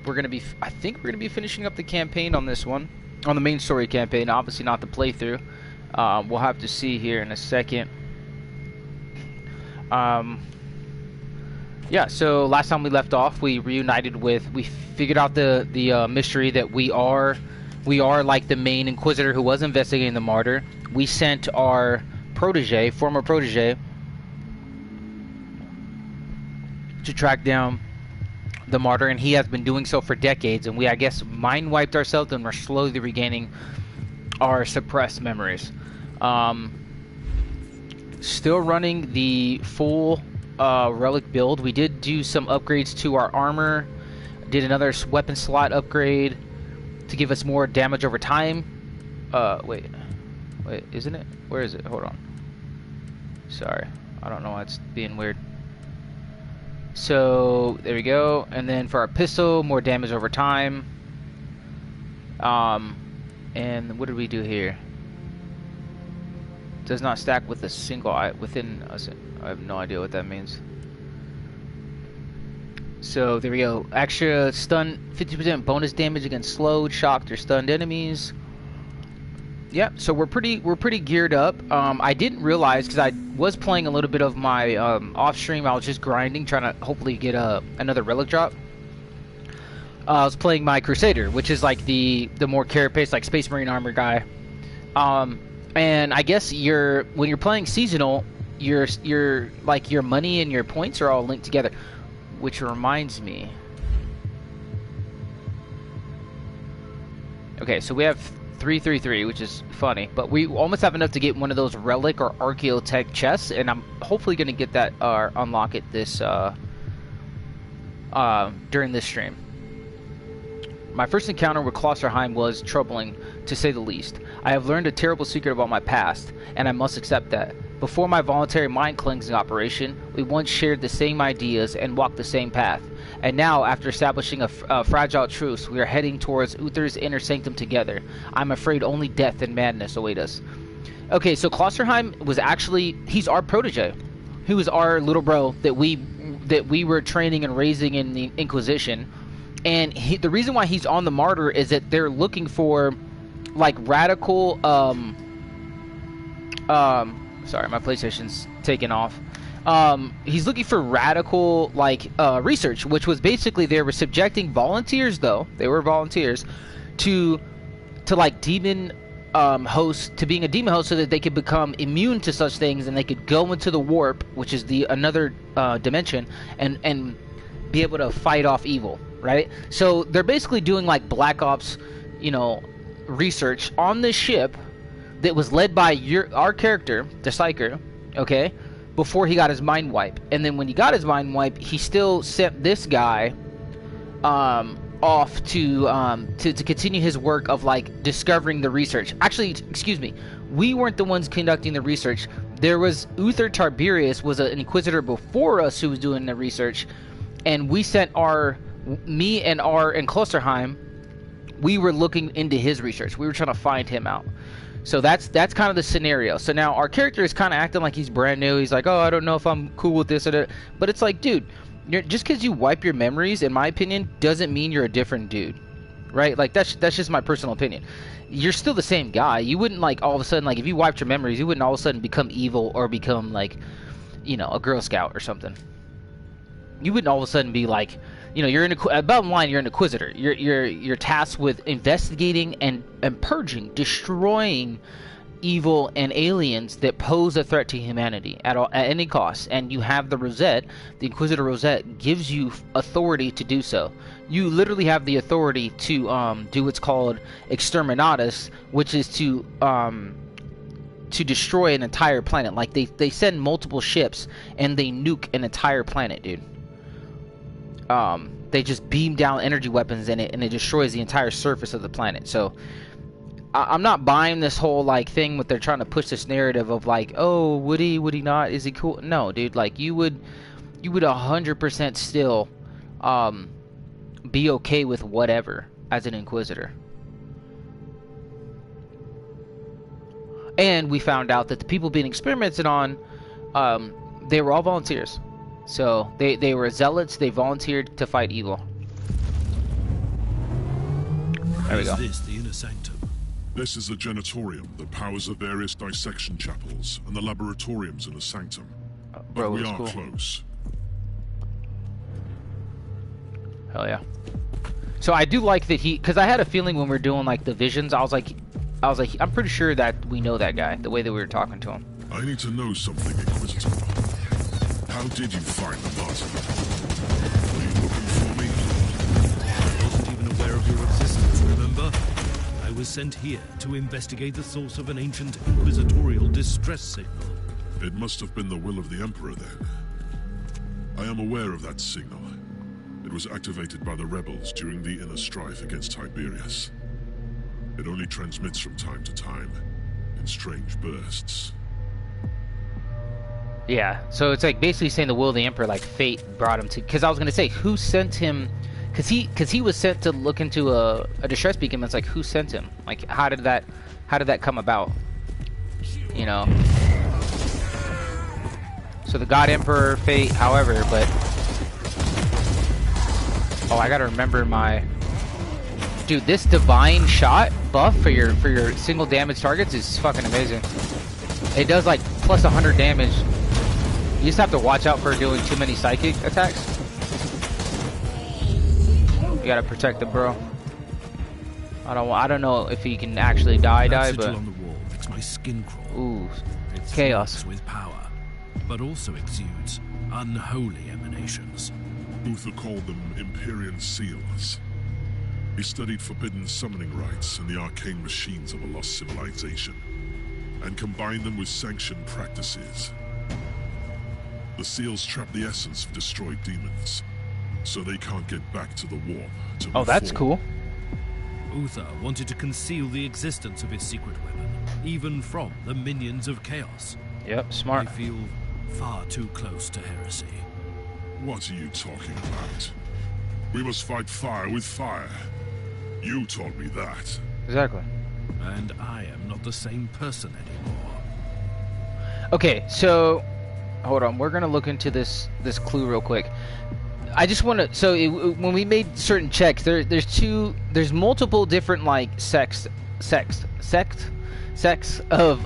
We're gonna be, I think we're gonna be finishing up the campaign on this one, on the main story campaign. Obviously not the playthrough. We'll have to see here in a second. Yeah. So last time we left off, we reunited with. We figured out the mystery that we are like the main Inquisitor who was investigating the Martyr. We sent our protege, former protege, to track down the Martyr, and he has been doing so for decades, and we, I guess, mind wiped ourselves, and we're slowly regaining our suppressed memories. Still running the full relic build. We did do some upgrades to our armor, did another weapon slot upgrade to give us more damage over time. Wait, isn't it? Where is it? Hold on. Sorry, I don't know why it's being weird. So there we go, and then for our pistol, more damage over time. And what did we do here? Does not stack with a single within us. I have no idea what that means. So there we go. Extra stun, 50% bonus damage against slowed, shocked, or stunned enemies. Yep. So we're pretty geared up. I didn't realize, because I was playing a little bit of my off stream. I was just grinding, trying to hopefully get another relic drop. I was playing my Crusader, which is like the more carapace, like Space Marine armor guy. And I guess when you're playing seasonal, your like your money and your points are all linked together, which reminds me. Okay, so we have 333, which is funny, but we almost have enough to get one of those relic or archaeotech chests, and I'm hopefully going to get that or unlock it this during this stream. My first encounter with Klosterheim was troubling, to say the least. I have learned a terrible secret about my past, and I must accept that. Before my voluntary mind cleansing operation, we once shared the same ideas and walked the same path. And now, after establishing a fragile truce, we are heading towards Uther's inner sanctum together. I'm afraid only death and madness await us. Okay, so Klosterheim was actually, he's our protege. He was our little bro that we were training and raising in the Inquisition. And the reason why he's on the Martyr is that they're looking for, like, radical, sorry, my PlayStation's taking off. He's looking for radical, like, research, which was basically they were subjecting volunteers, though, they were volunteers, to like, demon hosts, to being a demon host so that they could become immune to such things and they could go into the warp, which is another dimension, and be able to fight off evil. Right? So they're basically doing like Black Ops, research on this ship that was led by our character, the Psyker, okay, before he got his mind wipe. And then when he got his mind wipe, he still sent this guy off to continue his work of like discovering the research. Actually, excuse me, we weren't the ones conducting the research. There was Uther Tiberius was an Inquisitor before us who was doing the research, and we sent me and Klosterheim, we were looking into his research. We were trying to find him out. So that's kind of the scenario. So now our character is kind of acting like he's brand new. He's like, oh, I don't know if I'm cool with this or that. But it's like, dude, just because you wipe your memories, in my opinion, doesn't mean you're a different dude, right? Like that's just my personal opinion. You're still the same guy. You wouldn't like all of a sudden, like if you wiped your memories, you wouldn't all of a sudden become evil or become like, a Girl Scout or something. You wouldn't all of a sudden be like, you're bottom line, you're an Inquisitor. You're tasked with investigating and purging, destroying evil and aliens that pose a threat to humanity at any cost. And you have the Rosette, the Inquisitor Rosette, gives you authority to do so. You literally have the authority to do what's called exterminatus, which is to destroy an entire planet. Like they send multiple ships and they nuke an entire planet, dude. They just beam down energy weapons in it and it destroys the entire surface of the planet. So I'm not buying this whole like thing with they're trying to push this narrative of like, oh, would he not, is he cool? No, dude, like you would 100% still be okay with whatever as an Inquisitor. And we found out that the people being experimented on, they were all volunteers. So they were zealots. They volunteered to fight evil. There we go. Is this the inner sanctum? This is the janitorium that powers the various dissection chapels and the laboratoriums in the sanctum. Bro, But we it's are cool. close. Hell yeah. So I do like that because I had a feeling when we were doing like the visions, I was like, I'm pretty sure that we know that guy, the way that we were talking to him. I need to know something, Inquisitor. How did you find the Martyr? Were you looking for me? I wasn't even aware of your existence, remember? I was sent here to investigate the source of an ancient inquisitorial distress signal. It must have been the will of the Emperor then. I am aware of that signal. It was activated by the rebels during the inner strife against Tiberius. It only transmits from time to time, in strange bursts. Yeah, so it's like basically saying the will of the Emperor, like fate brought him to. Because I was gonna say, who sent him? Because he was sent to look into a distress beacon. It's like, who sent him? Like, how did that come about? You know. So the God Emperor, fate, however, but oh, I gotta remember my. Dude, this divine shot buff for your single damage targets is fucking amazing. It does like plus 100 damage. You just have to watch out for doing too many psychic attacks. You gotta protect the bro. I don't know if he can actually die, but on the wall makes my skin crawl. ooh, It chaos. with power, but also exudes unholy emanations. Uther called them Empyrean seals. He studied forbidden summoning rites and the arcane machines of a lost civilization, and combined them with sanctioned practices. The seals trap the essence of destroyed demons, so they can't get back to the warp. Oh, that's cool. Uther wanted to conceal the existence of his secret weapon, even from the minions of chaos. Yep, smart. I feel far too close to heresy. What are you talking about? We must fight fire with fire. You taught me that. Exactly. And I am not the same person anymore. Okay, so hold on. We're gonna look into this clue real quick. I just want to. So when we made certain checks, there's multiple different like sects of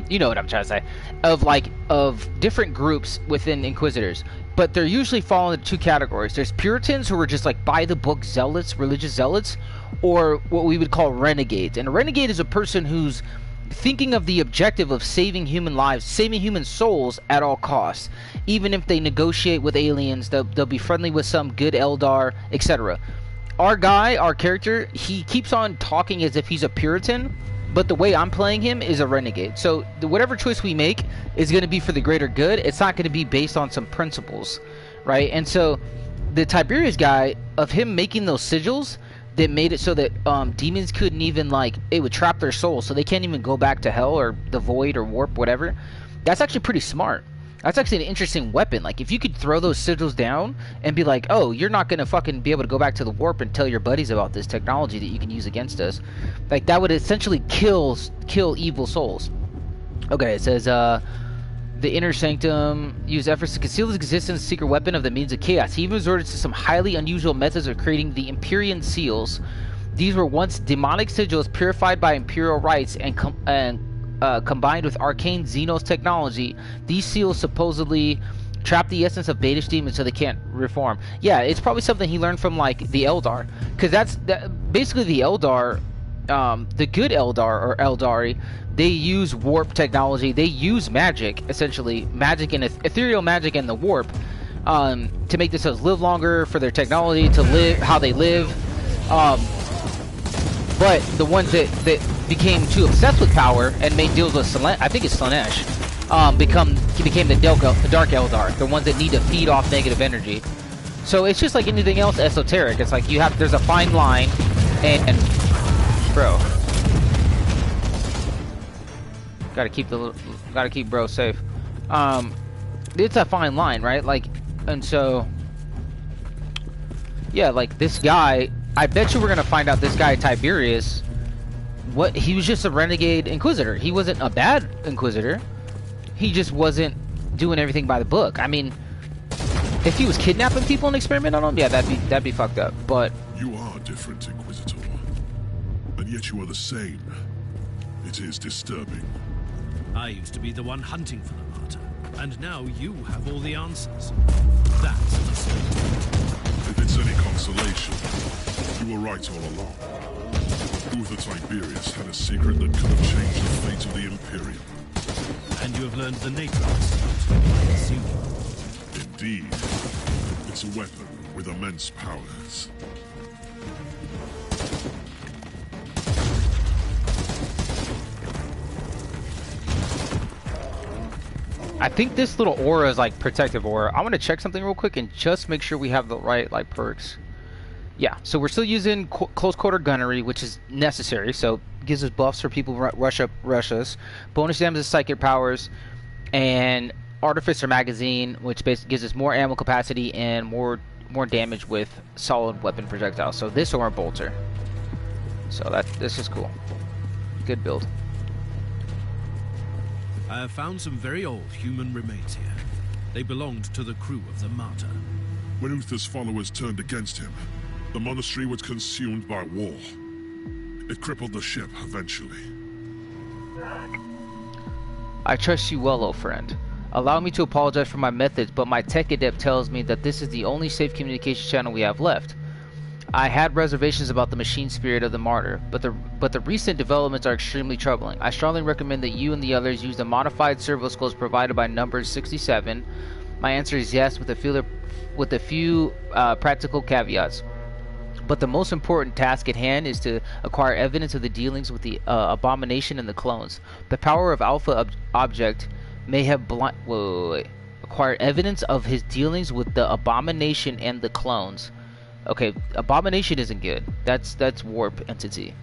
you know what I'm trying to say, of different groups within Inquisitors, but they're usually fall into two categories. There's Puritans, who are just like by the book zealots, religious zealots, or what we would call renegades. And a renegade is a person who's thinking of the objective of saving human lives, saving human souls at all costs. Even if they negotiate with aliens, they'll be friendly with some good Eldar, etc. Our character, he keeps on talking as if he's a Puritan, but the way I'm playing him is a renegade. So whatever choice we make is going to be for the greater good. It's not going to be based on some principles, right? And so the Tiberius guy, of him making those sigils that made it so that demons couldn't even, like, it would trap their souls, so they can't even go back to hell or the void or warp, whatever. That's actually pretty smart. That's actually an interesting weapon. Like, if you could throw those sigils down and be like, oh, you're not gonna fucking be able to go back to the warp and tell your buddies about this technology that you can use against us, like, that would essentially kill evil souls. Okay, it says the inner sanctum used efforts to conceal the existence of the secret weapon of the means of chaos. He even resorted to some highly unusual methods of creating the Empyrean seals. These were once demonic sigils purified by imperial rites and combined with arcane Xenos technology. These seals supposedly trap the essence of Betish demons so they can't reform. Yeah, it's probably something he learned from, like, the Eldar, because basically the Eldar, the good Eldar or Eldari, they use warp technology. They use magic, essentially magic and ethereal magic and the warp, to make themselves live longer, for their technology to live how they live. But the ones that became too obsessed with power and made deals with I think it's Slanesh, became the Dark Eldar, the ones that need to feed off negative energy. So it's just like anything else esoteric. It's like there's a fine line, and bro, gotta keep bro safe. It's a fine line, right? Like, and so yeah, like this guy, I bet you we're gonna find out this guy Tiberius, he was just a renegade Inquisitor. He wasn't a bad Inquisitor. He just wasn't doing everything by the book. I mean, if he was kidnapping people and experimenting on them, yeah, that'd be fucked up. But you are different, Inquisitor. And yet you are the same. It is disturbing. I used to be the one hunting for the Martyr, and now you have all the answers. That's a mistake. If it's any consolation, you were right all along. Uther Tiberius had a secret that could have changed the fate of the Imperium. And you have learned the nature of the secret, I assume. Indeed. It's a weapon with immense powers. I think this little aura is like protective aura. I want to check something real quick and just make sure we have the right like perks. Yeah, so we're still using close quarter gunnery, which is necessary. So it gives us buffs for people who rush us. Bonus damage to psychic powers, and artificer magazine, which basically gives us more ammo capacity and more damage with solid weapon projectiles. So this or a bolter. So this is cool. Good build. I have found some very old human remains here. They belonged to the crew of the Martyr. When Uther's followers turned against him, the monastery was consumed by war. It crippled the ship eventually. I trust you well, old friend. Allow me to apologize for my methods, but my tech adept tells me that this is the only safe communication channel we have left. I had reservations about the machine spirit of the Martyr, but the recent developments are extremely troubling. I strongly recommend that you and the others use the modified servo skulls provided by number 67. My answer is yes, with a few practical caveats. But the most important task at hand is to acquire evidence of the dealings with the abomination and the clones. The power of Alpha Object may have acquired evidence of his dealings with the abomination and the clones. Okay, abomination isn't good. That's warp entity.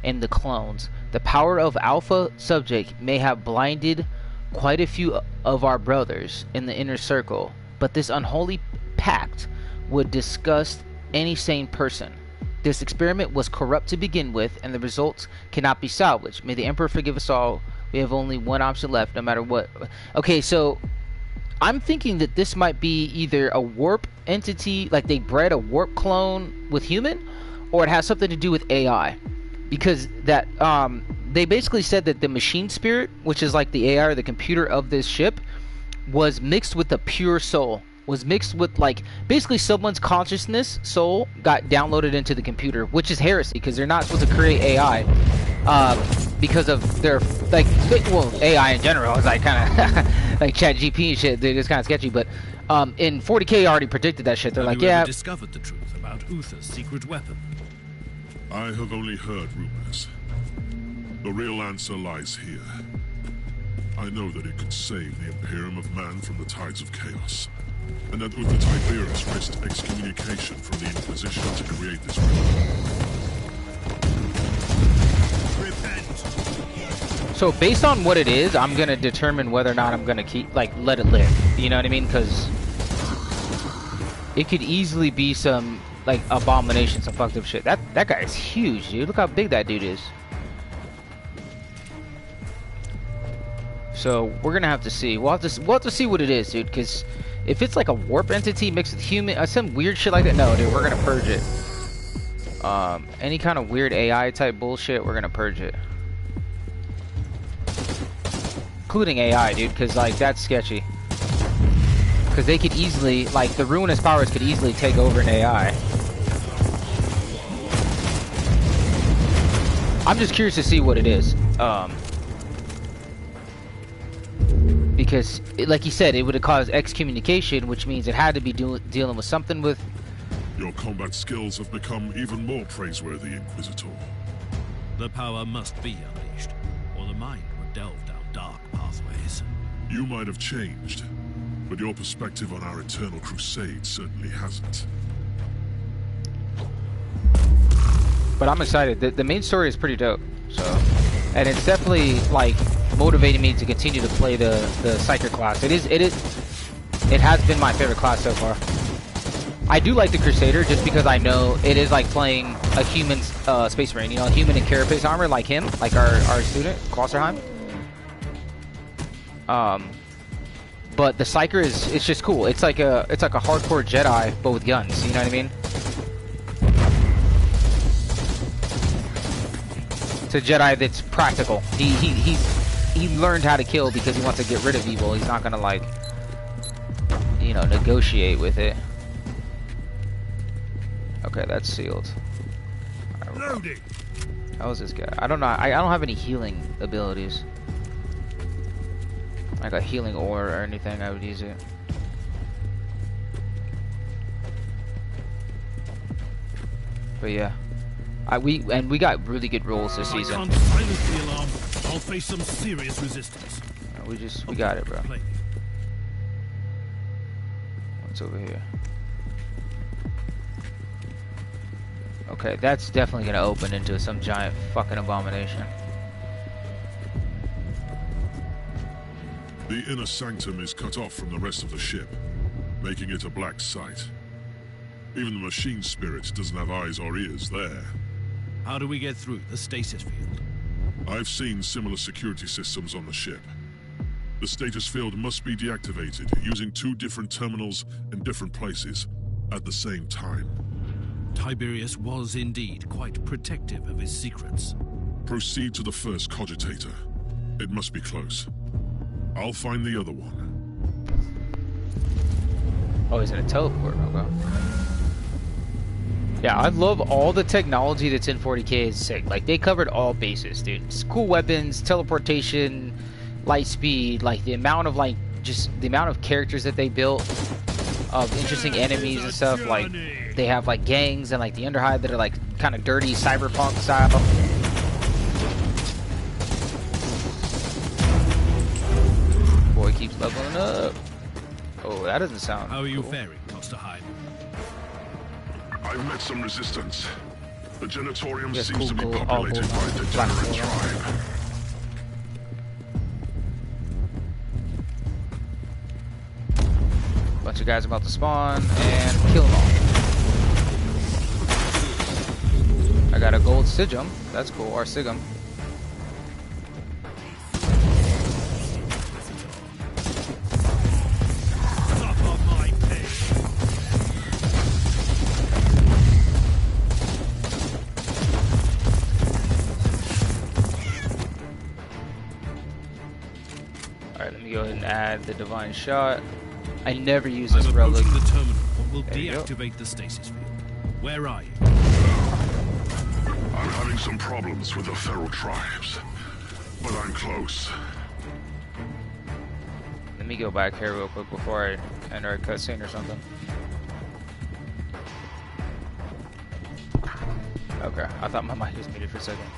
And the clones. The power of Alpha Subject may have blinded quite a few of our brothers in the inner circle, but this unholy pact would disgust any sane person. This experiment was corrupt to begin with, and the results cannot be salvaged. May the Emperor forgive us all. We have only one option left, no matter what. Okay, so I'm thinking that this might be either a warp entity, like they bred a warp clone with human, or it has something to do with AI, because that they basically said that the machine spirit, which is like the AI or the computer of this ship, was mixed with the pure soul, was mixed with like basically someone's consciousness soul got downloaded into the computer, which is heresy because they're not supposed to create AI because of their AI in general is like kind of like Chat GP and shit. Dude, it's kind of sketchy, but in 40K already predicted that shit. They're like, yeah. Discovered the truth about Uther's secret weapon. I have only heard rumors. The real answer lies here. I know that it could save the Imperium of Man from the tides of chaos, and that Uther Tiberius risked excommunication from the Inquisition to create this weapon. Repent. So based on what it is, I'm gonna determine whether or not I'm gonna let it live. You know what I mean? Because it could easily be some like abomination, some fucked up shit. That guy is huge, dude. Look how big that dude is. So we're gonna have to see. We'll have to see what it is, dude. Because if it's like a warp entity mixed with human, some weird shit like that, no, dude, we're gonna purge it. Any kind of weird AI type bullshit, we're gonna purge it, including AI, dude. Because like that's sketchy. Because they could easily, like, the ruinous powers could easily take over an AI. I'm just curious to see what it is. Because, like you said, it would have caused excommunication, which means it had to be dealing with something with... Your combat skills have become even more praiseworthy, Inquisitor. The power must be unleashed, or the mind would delve down dark pathways. You might have changed, but your perspective on our eternal crusade certainly hasn't. But I'm excited. The main story is pretty dope. So, and it's definitely like motivating me to continue to play the Psyker class. It has been my favorite class so far. I do like the Crusader just because I know it is like playing a human Space Marine, you know, a human in carapace armor like him, like our student Klosserheim. But the Psyker it's just cool. It's like a hardcore Jedi but with guns. You know what I mean? It's a Jedi that's practical. He learned how to kill because he wants to get rid of evil. He's not gonna like, you know, negotiate with it. Okay, that's sealed. Loading. How is this guy? I don't know. I don't have any healing abilities. Like a healing ore or anything, I would use it. But yeah, we got really good rolls this season. I can't silence the alarm. I'll face some serious resistance. We got it, bro. What's over here? Okay, that's definitely gonna open into some giant fucking abomination. The inner sanctum is cut off from the rest of the ship, making it a black site. Even the machine spirit doesn't have eyes or ears there. How do we get through the stasis field? I've seen similar security systems on the ship. The status field must be deactivated using 2 different terminals in different places at the same time. Tiberius was indeed quite protective of his secrets. Proceed to the first cogitator. It must be close. I'll find the other one. Oh, he's in a teleport. Okay. Yeah, I love all the technology that's in 40K. Is sick. Like, they covered all bases, dude. It's cool weapons, teleportation, light speed, like the amount of just the amount of characters that they built, of interesting enemies and stuff. Like, they have like gangs and like the Underhive that are like kind of dirty cyberpunk style. Boy keeps leveling up. Oh, that doesn't sound How are you cool. faring, Master Hive? I've met some resistance. The Genitorium Yes, seems to be cool. populated by a degenerate tribe. Bunch of guys about to spawn and kill them all. I got a gold sigum. That's cool. Or sigum. Alright, let me go ahead and add the divine shot. I never use this relic. The terminal will There you go. deactivate the stasis field. Where are you? I'm having some problems with the feral tribes, but I'm close. Let me go back here real quick before I enter a cutscene or something. Okay, I thought my mic was muted for a second.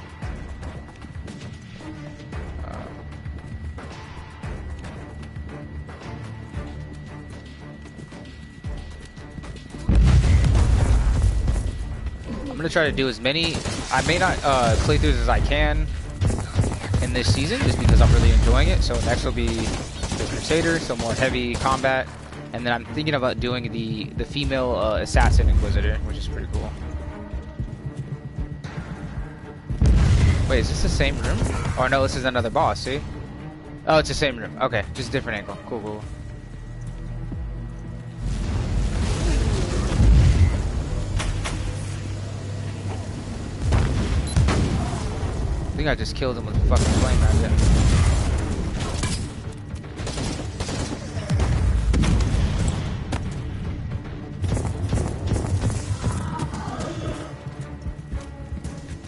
I'm gonna try to do as many. I may not playthroughs as I can in this season, just because I'm really enjoying it. So next will be the Crusader, so more heavy combat, and then I'm thinking about doing the female assassin Inquisitor, which is pretty cool. Wait, is this the same room? Oh no, this is another boss. See? Oh, it's the same room. Okay, just different angle. Cool, cool. I think I just killed him with a fucking flame magnet.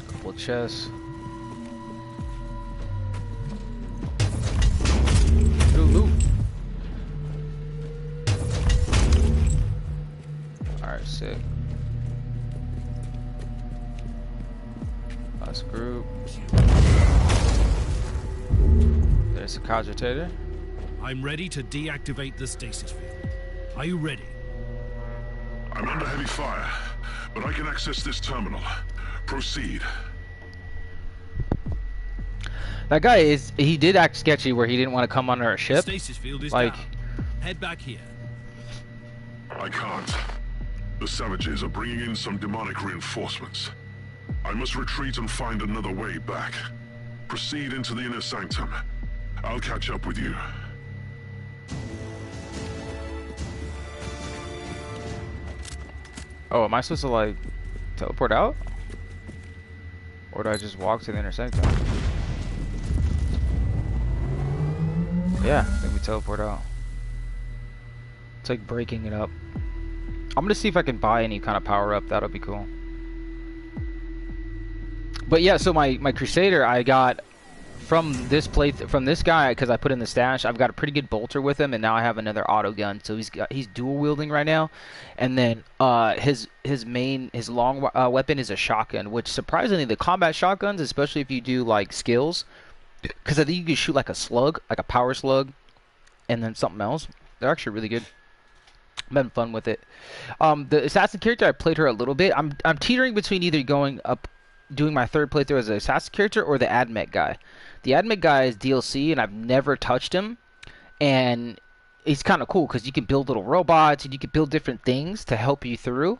Couple chests. Loot. Alright, sick. Last group. There's a cogitator. I'm ready to deactivate the stasis field. Are you ready? I'm under heavy fire, but I can access this terminal. Proceed. That guy he did act sketchy where he didn't want to come on our ship. Stasis field is Like- down. Head back here. I can't. The savages are bringing in some demonic reinforcements. I must retreat and find another way back. Proceed into the inner sanctum. I'll catch up with you. Oh, am I supposed to like teleport out? Or do I just walk to the intersection? Yeah, I think we teleport out. It's like breaking it up. I'm gonna see if I can buy any kind of power up. That'll be cool. But yeah, so my Crusader I got from this guy because I put in the stash. I've got a pretty good bolter with him, and now I have another auto gun. So he's dual wielding right now, and then his long weapon is a shotgun. Which surprisingly, the combat shotguns, especially if you do like skills, because I think you can shoot like a slug, like a power slug, and then something else. They're actually really good. I'm having fun with it. The assassin character, I played her a little bit. I'm teetering between either going up, doing my third playthrough as an assassin character or the admech guy. The admech guy is DLC, and I've never touched him. And he's kind of cool because you can build little robots and you can build different things to help you through.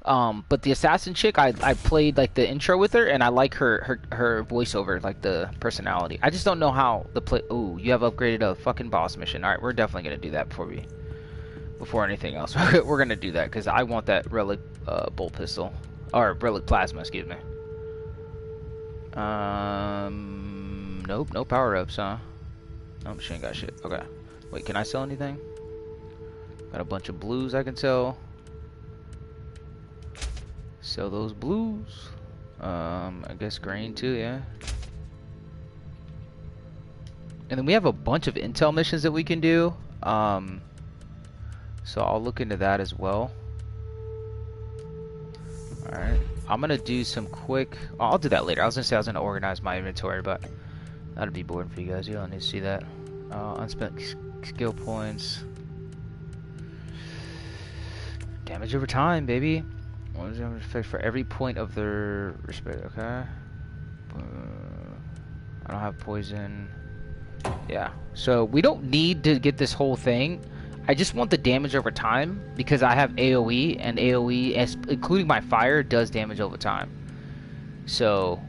But the assassin chick, I played like the intro with her, and I like her voiceover, like the personality. I just don't know how the play. Ooh, you have upgraded a fucking boss mission. All right, we're definitely gonna do that before anything else. We're gonna do that because I want that relic bolt pistol or relic plasma. Excuse me. Nope, no power ups, huh? Nope, she ain't got shit. Okay. Wait, can I sell anything? Got a bunch of blues I can sell. Sell those blues. I guess grain too, yeah. And then we have a bunch of intel missions that we can do. So I'll look into that as well. Alright. I'm gonna do some quick... Oh, I'll do that later. I was gonna say I was gonna organize my inventory, but that'd be boring for you guys. You don't need to see that. Unspent skill points. Damage over time, baby. What is the damage effect for every point of their respect? Okay. I don't have poison. Yeah. So we don't need to get this whole thing. I just want the damage over time because I have AoE, and AoE, including my fire, does damage over time. So,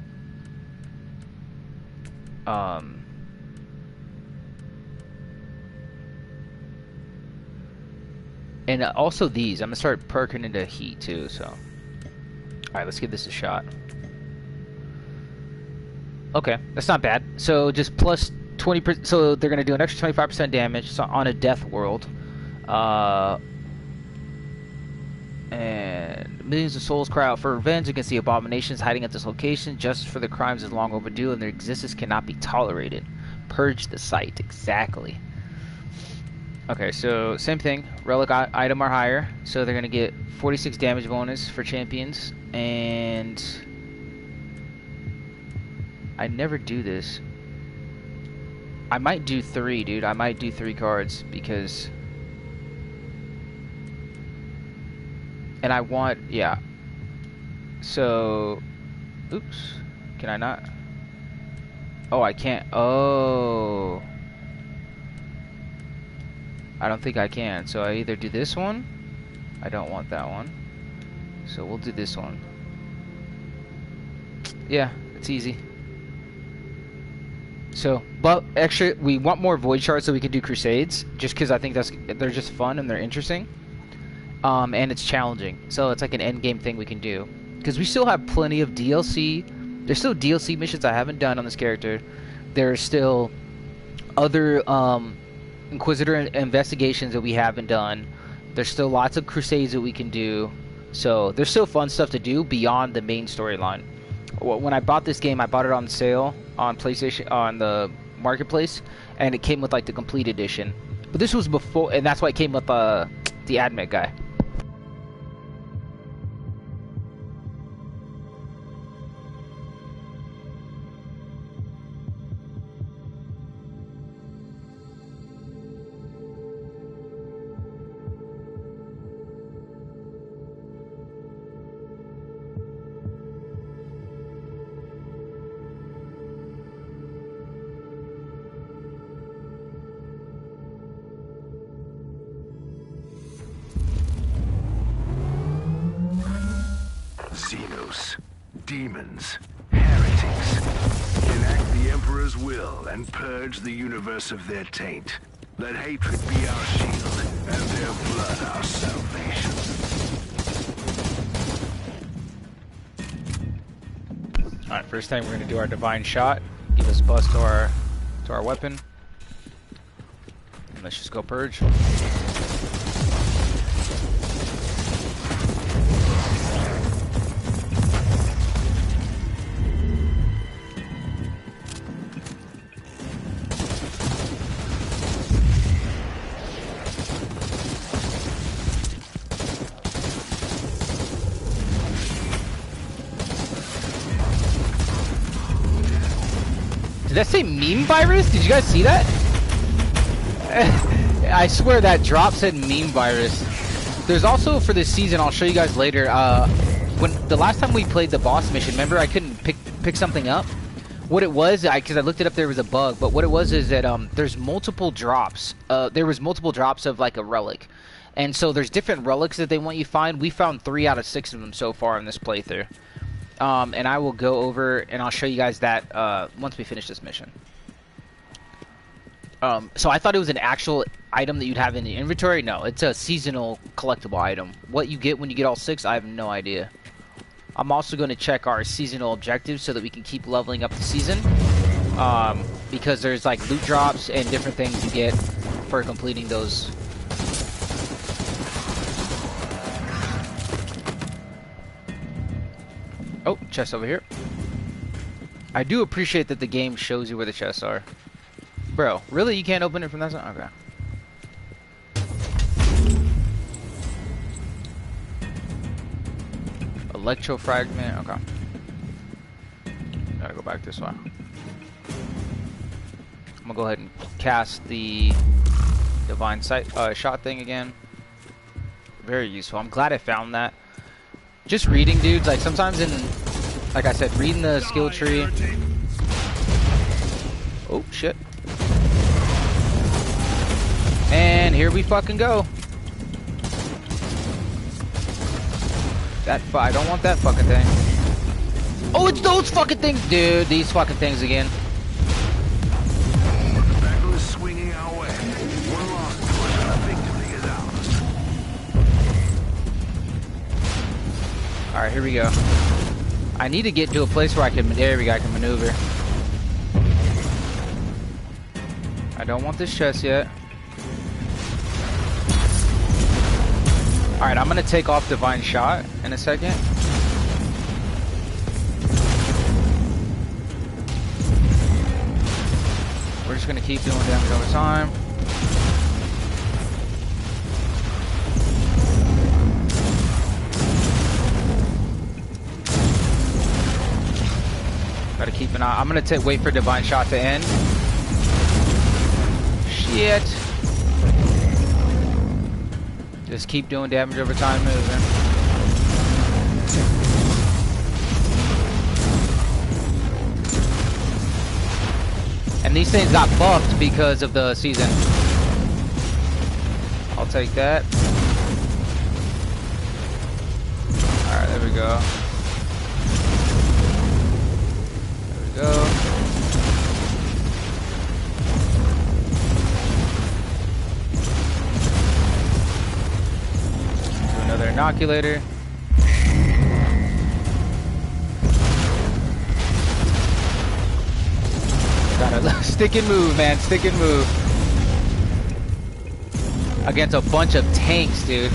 and also these, I'm gonna start perking into heat too. So, all right, let's give this a shot. Okay, that's not bad. So just plus 20%. So they're gonna do an extra 25% damage on a death world. And millions of souls cry out for revenge against the abominations hiding at this location. Justice for the crimes is long overdue, and their existence cannot be tolerated. Purge the site. Exactly. Okay, so same thing. Relic item are higher, so they're gonna get 46 damage bonus for champions. And I never do this. I might do 3, dude. I might do 3 cards because... And I want, yeah. So, oops. Can I not? Oh, I can't. Oh. I don't think I can. So I either do this one. I don't want that one. So we'll do this one. Yeah, it's easy. So, but extra, we want more void shards so we can do crusades. Just because I think they're just fun and they're interesting. And it's challenging, so it's like an end game thing we can do. Because we still have plenty of DLC. There's still DLC missions I haven't done on this character. There's still other Inquisitor investigations that we haven't done. There's still lots of crusades that we can do. So there's still fun stuff to do beyond the main storyline. When I bought this game, I bought it on sale on PlayStation, on the marketplace, and it came with like the complete edition. But this was before, and that's why it came with the admit guy. Demons, heretics, enact the Emperor's will and purge the universe of their taint. Let hatred be our shield, and their blood our salvation. Alright, first thing we're gonna do our divine shot. Give us bust to our weapon. And let's just go purge. Did that say meme virus? Did you guys see that? I swear that drop said meme virus. There's also, for this season, I'll show you guys later, when the last time we played the boss mission, remember I couldn't pick something up? What it was, because I looked it up, there was a bug, but what it was is that there's multiple drops. There was multiple drops of like a relic. And so there's different relics that they want you to find. We found 3 out of 6 of them so far in this playthrough. And I will go over and I'll show you guys that once we finish this mission. So I thought it was an actual item that you'd have in the inventory. No, it's a seasonal collectible item. What you get when you get all 6, I have no idea. I'm also going to check our seasonal objectives so that we can keep leveling up the season. Because there's like loot drops and different things you get for completing those. Oh, chest over here. I do appreciate that the game shows you where the chests are. Bro, really? You can't open it from that side? Okay. Electro fragment. Okay. Gotta go back this way. I'm gonna go ahead and cast the divine sight shot thing again. Very useful. I'm glad I found that. Just reading, dudes, like sometimes in, like I said, reading the skill tree. Oh, shit. And here we fucking go. I don't want that fucking thing. Oh, it's those fucking things, dude. These fucking things again. The battle is swinging our way. One lost push and a victory is ours. Alright, here we go. I need to get to a place where I can, there we go, I can maneuver. I don't want this chest yet. Alright, I'm gonna take off Divine Shot in a second. We're just gonna keep doing damage over time. Gotta keep an eye. I'm gonna wait for Divine Shot to end. Shit. Just keep doing damage over time moving. And these things got buffed because of the season. I'll take that. Alright, there we go. There we go. Do another inoculator. Gotta stick and move, man. Stick and move. Against a bunch of tanks, dude.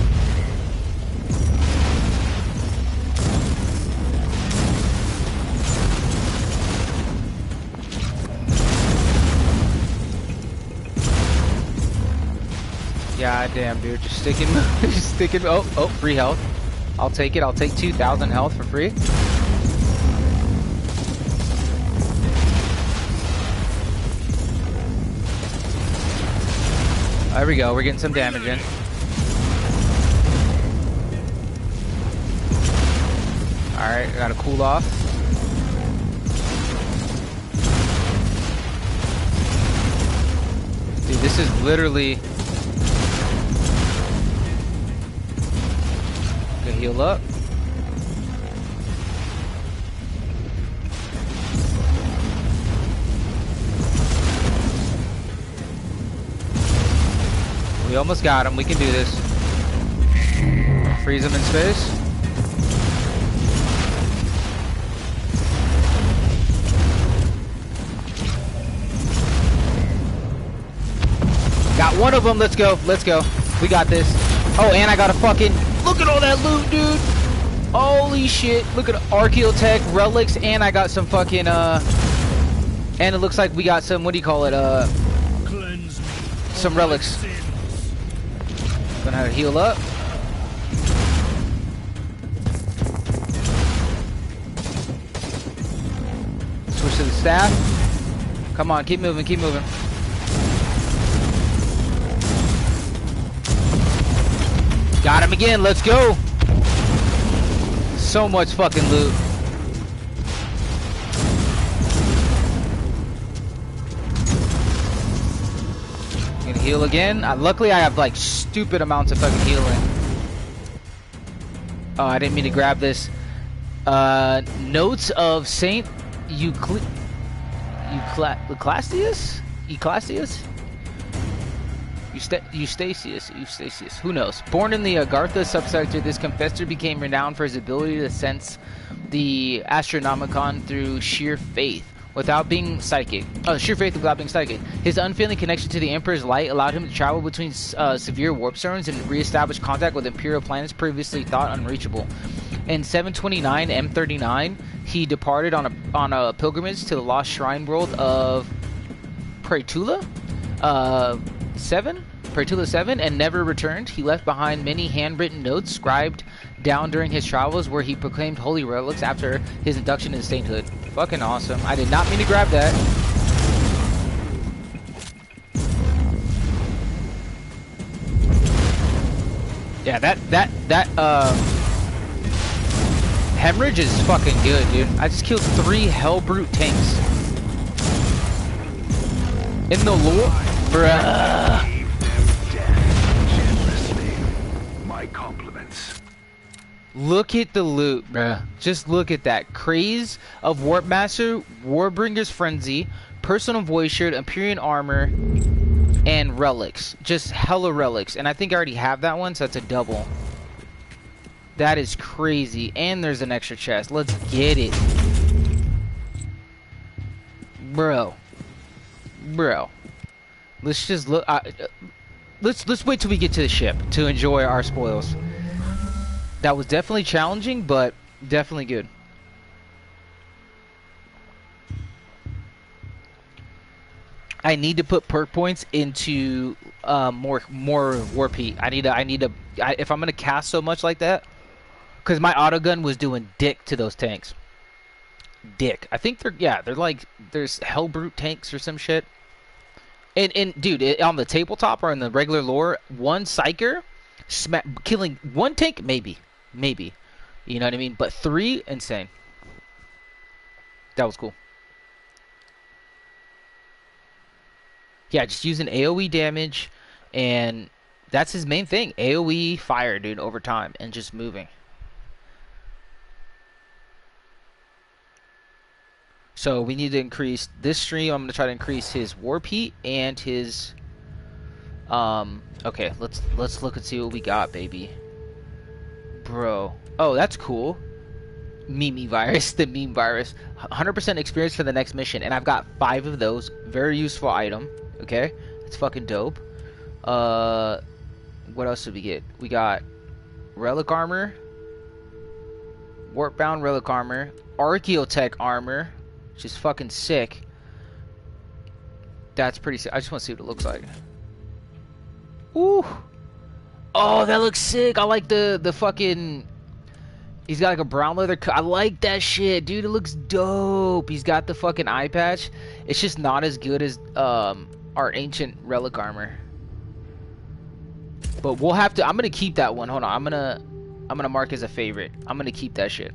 God damn, dude. Just stick and move. Just stick and move. Oh, free health. I'll take it. I'll take 2,000 health for free. There we go, we're getting some damage in. Alright, gotta cool off. Dude, this is literally... Gonna heal up. We almost got him. We can do this. Freeze him in space. front of him. Let's go. Let's go. We got this. Oh, and I got a fucking... Look at all that loot, dude. Holy shit. Look at Archaeotech, relics, and I got some fucking, And it looks like we got some, what do you call it? Some relics. Gonna have to heal up. Switch to the staff. Come on, keep moving, keep moving. Got him again, let's go. So much fucking loot. Gonna heal again. Luckily I have like stupid amounts of fucking healing. Oh, I didn't mean to grab this. Notes of Saint Euclastius? Eustachius, who knows? Born in the Agartha subsector, this confessor became renowned for his ability to sense the Astronomicon through sheer faith without being psychic. His unfailing connection to the Emperor's light allowed him to travel between severe warp zones and re-establish contact with Imperial planets previously thought unreachable. In 729 M39, he departed on a pilgrimage to the lost shrine world of Praetula 7, and never returned. He left behind many handwritten notes scribed down during his travels where he proclaimed holy relics after his induction into sainthood. Fucking awesome. I did not mean to grab that. Yeah, that hemorrhage is fucking good, dude. I just killed 3 Hellbrute tanks. In the lore, bruh. My compliments. Look at the loot, bruh. Just look at that. Craze of Warpmaster, Warbringer's Frenzy, Personal Voice Shirt, Empyrean Armor, and relics. Just hella relics. And I think I already have that one, so that's a double. That is crazy. And there's an extra chest. Let's get it. Bro. Let's just look. Let's wait till we get to the ship to enjoy our spoils. That was definitely challenging, but definitely good. I need to put perk points into more warp heat. If I'm gonna cast so much like that, because my autogun was doing dick to those tanks. Dick. I think they're like, there's Hellbrute tanks or some shit. And dude, on the tabletop or in the regular lore, one psyker killing one tank, maybe, you know what I mean. But 3, insane. That was cool. Yeah, just using AoE damage, and that's his main thing. AoE fire, dude, over time, and just moving. So we need to increase this stream. I'm gonna try to increase his warp heat and his. Okay, let's look and see what we got, baby. Bro, oh, that's cool. Meme virus, the meme virus. 100% experience for the next mission, and I've got 5 of those. Very useful item. Okay, it's fucking dope. What else did we get? We got relic armor, warp bound relic armor, Archaeotech armor, which is fucking sick. That's pretty sick. I just want to see what it looks like. Ooh. Oh, that looks sick. I like the fucking. He's got like a brown leather. I like that shit, dude. It looks dope. He's got the fucking eye patch. It's just not as good as our ancient relic armor. But we'll have to. I'm gonna keep that one. Hold on. I'm gonna mark as a favorite. I'm gonna keep that shit.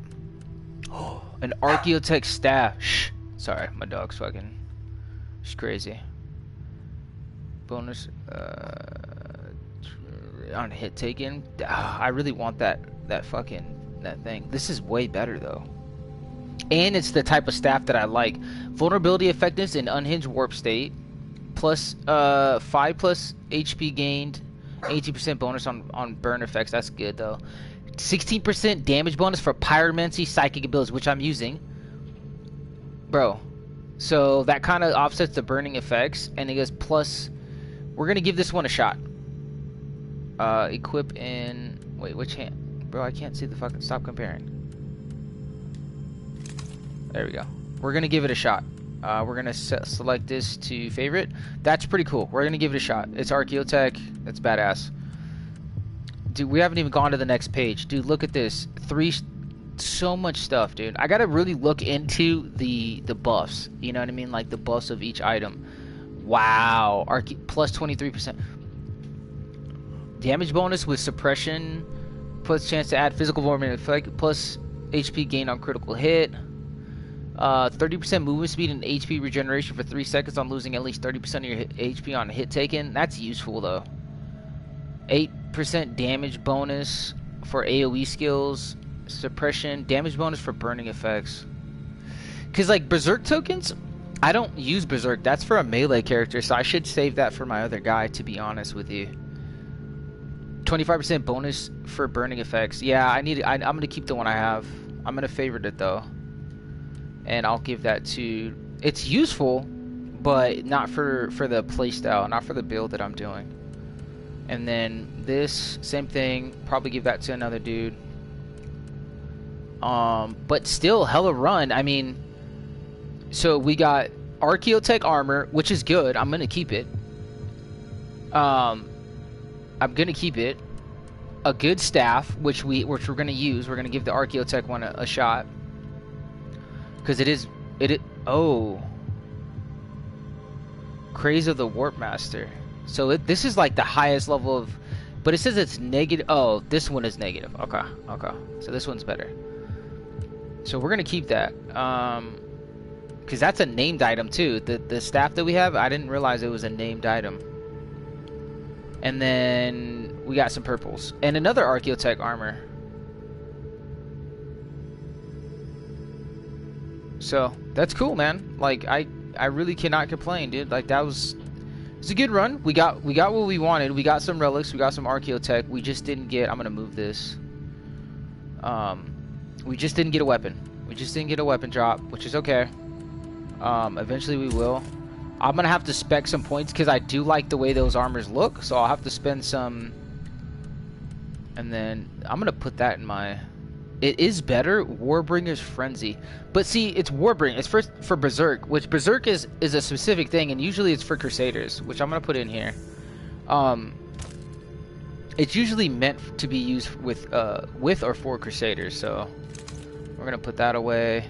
Oh, an Archaeotech staff. Shh. Sorry, my dog's fucking. She's crazy. Bonus on hit taken. I really want that thing. This is way better though. And it's the type of staff that I like. Vulnerability effectiveness in unhinged warp state. Plus 5+ HP gained. 18% bonus on burn effects. That's good though. 16% damage bonus for pyromancy psychic abilities, which I'm using. Bro. So that kind of offsets the burning effects, and it goes plus We're gonna give this one a shot. Equip in... Wait, which hand? Bro, I can't see the fucking... Stop comparing. There we go. We're gonna give it a shot. We're gonna select this to favorite. That's pretty cool. We're gonna give it a shot. It's Archaeotech. That's badass. Dude, we haven't even gone to the next page. Dude, look at this. So much stuff, dude. I gotta really look into the buffs. You know what I mean? Like the buffs of each item. Wow. Plus 23%. Damage bonus with suppression. Plus chance to add physical vulnerability effect. Plus HP gain on critical hit. 30% movement speed and HP regeneration for 3 seconds on losing at least 30% of your HP on a hit taken. That's useful though. 8% damage bonus for AoE skills. Suppression. Damage bonus for burning effects. Because like Berserk tokens, I don't use Berserk. That's for a melee character, so I should save that for my other guy, to be honest with you. 25% bonus for burning effects. Yeah, I'm going to keep the one I have. I'm going to favorite it though. And I'll give that to... It's useful, but not for the playstyle, not for the build that I'm doing. And then this, same thing. Probably give that to another dude. But still, hella run. I mean, so we got Archaeotech armor, which is good. I'm gonna keep it. I'm gonna keep it. A good staff, which we're gonna use. We're gonna give the Archaeotech one a shot. Because it is... Oh. Craze of the Warp Master. So this is like the highest level of... But it says it's negative... Oh, this one is negative. Okay, okay. So this one's better. So we're going to keep that. Because that's a named item too. The staff that we have, I didn't realize it was a named item. And then we got some purples. And another Archaeotech armor. So that's cool, man. Like I really cannot complain, dude. Like it's a good run. We got what we wanted. We got some relics. We got some Archaeotech. We just didn't get... I'm gonna move this. We just didn't get a weapon. We just didn't get a weapon drop, which is okay. Eventually we will. I'm gonna have to spec some points because I do like the way those armors look. So I'll have to spend some. And then I'm gonna put that in my... It is better, Warbringer's Frenzy. But see, it's Warbringer. It's for Berserk, which Berserk is a specific thing, and usually it's for Crusaders, which I'm going to put in here. It's usually meant to be used with or for Crusaders, so we're going to put that away.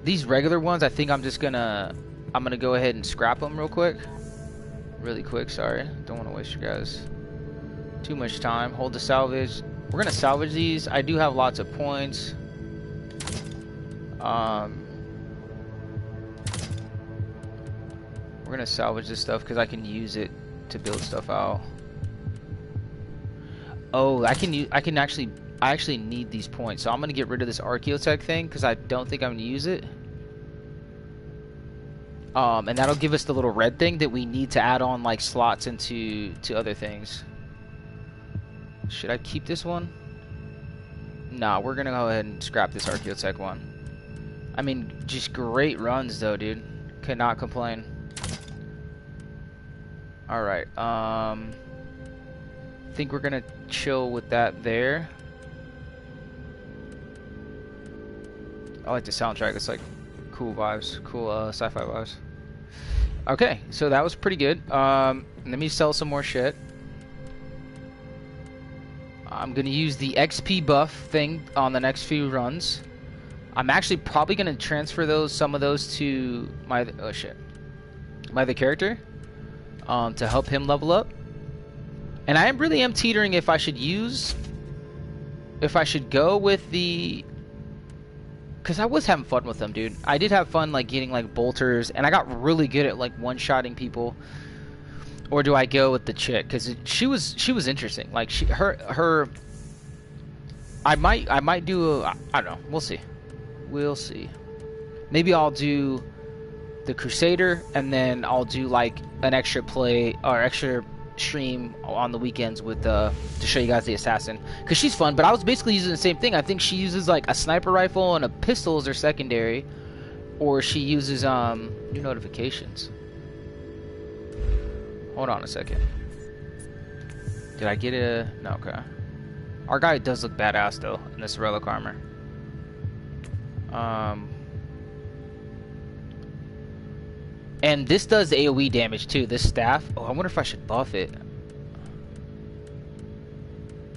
These regular ones, I think I'm going to go ahead and scrap them real quick. Really quick, sorry. Don't want to waste your guys too much time. Hold the salvage. We're gonna salvage these. I do have lots of points. We're gonna salvage this stuff because I can use it to build stuff out. Oh, I actually need these points, so I'm gonna get rid of this Archaeotech thing because I don't think I'm gonna use it. And that'll give us the little red thing that we need to add on like slots into other things. Should I keep this one? Nah, we're gonna go ahead and scrap this Archaeotech one. I mean, just great runs though, dude. Cannot complain. Alright, think we're gonna chill with that there. I like the soundtrack. It's like cool vibes, cool sci-fi vibes. Okay, so that was pretty good. Let me sell some more shit. I'm going to use the XP buff thing on the next few runs. I'm actually probably going to transfer some of those to my other character to help him level up. And I really am teetering if I should go with the... Because I was having fun with them, dude. I did have fun like getting like bolters, and I got really good at like one-shotting people. Or do I go with the chick? Because she was interesting. Like her. I might do I don't know. We'll see. We'll see. Maybe I'll do the Crusader, and then I'll do like an extra play or extra stream on the weekends with to show you guys the assassin, because she's fun. But I was basically using the same thing. I think she uses like a sniper rifle and a pistol as her secondary, or she uses new notifications. Hold on a second. Did I get a... No, okay. Our guy does look badass, though, in this relic armor. And this does AoE damage, too. This staff. Oh, I wonder if I should buff it.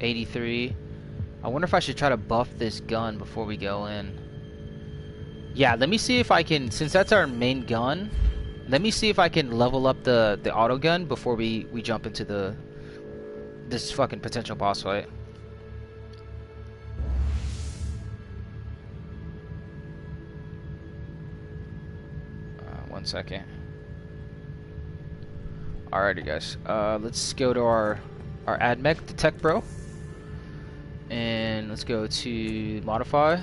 83. I wonder if I should try to buff this gun before we go in. Yeah, let me see if I can... Since that's our main gun, let me see if I can level up the auto gun before we jump into this fucking potential boss fight. One second. Alrighty, guys. Let's go to our admech, the tech bro, and let's go to modify.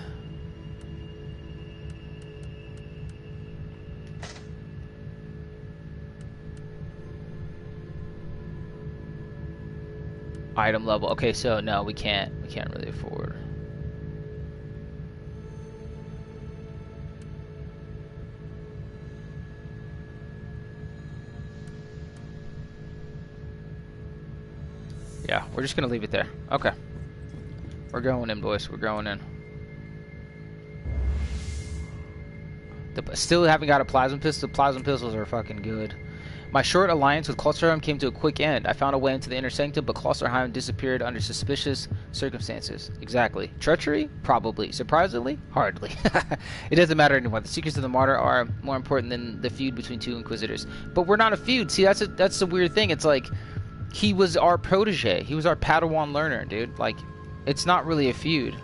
Item level. Okay, so no, we can't really afford. Yeah, we're just gonna leave it there. Okay. We're going in, boys. We're going in. Still haven't got a plasma pistol. Plasma pistols are fucking good. My short alliance with Klosterheim came to a quick end. I found a way into the inner sanctum, but Klosterheim disappeared under suspicious circumstances. Exactly. Treachery? Probably. Surprisingly? Hardly. It doesn't matter anymore. The secrets of the Martyr are more important than the feud between two Inquisitors. But we're not a feud. See, that's the weird thing. It's like, he was our protege. He was our Padawan learner, dude. Like, it's not really a feud.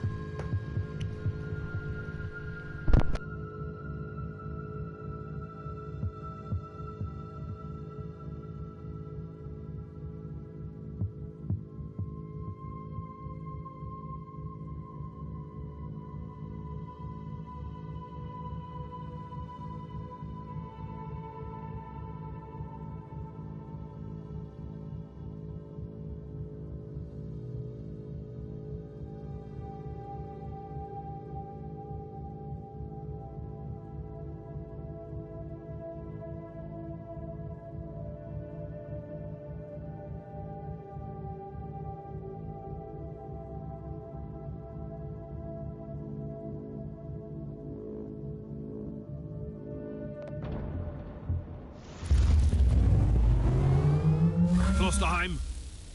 Klosterheim,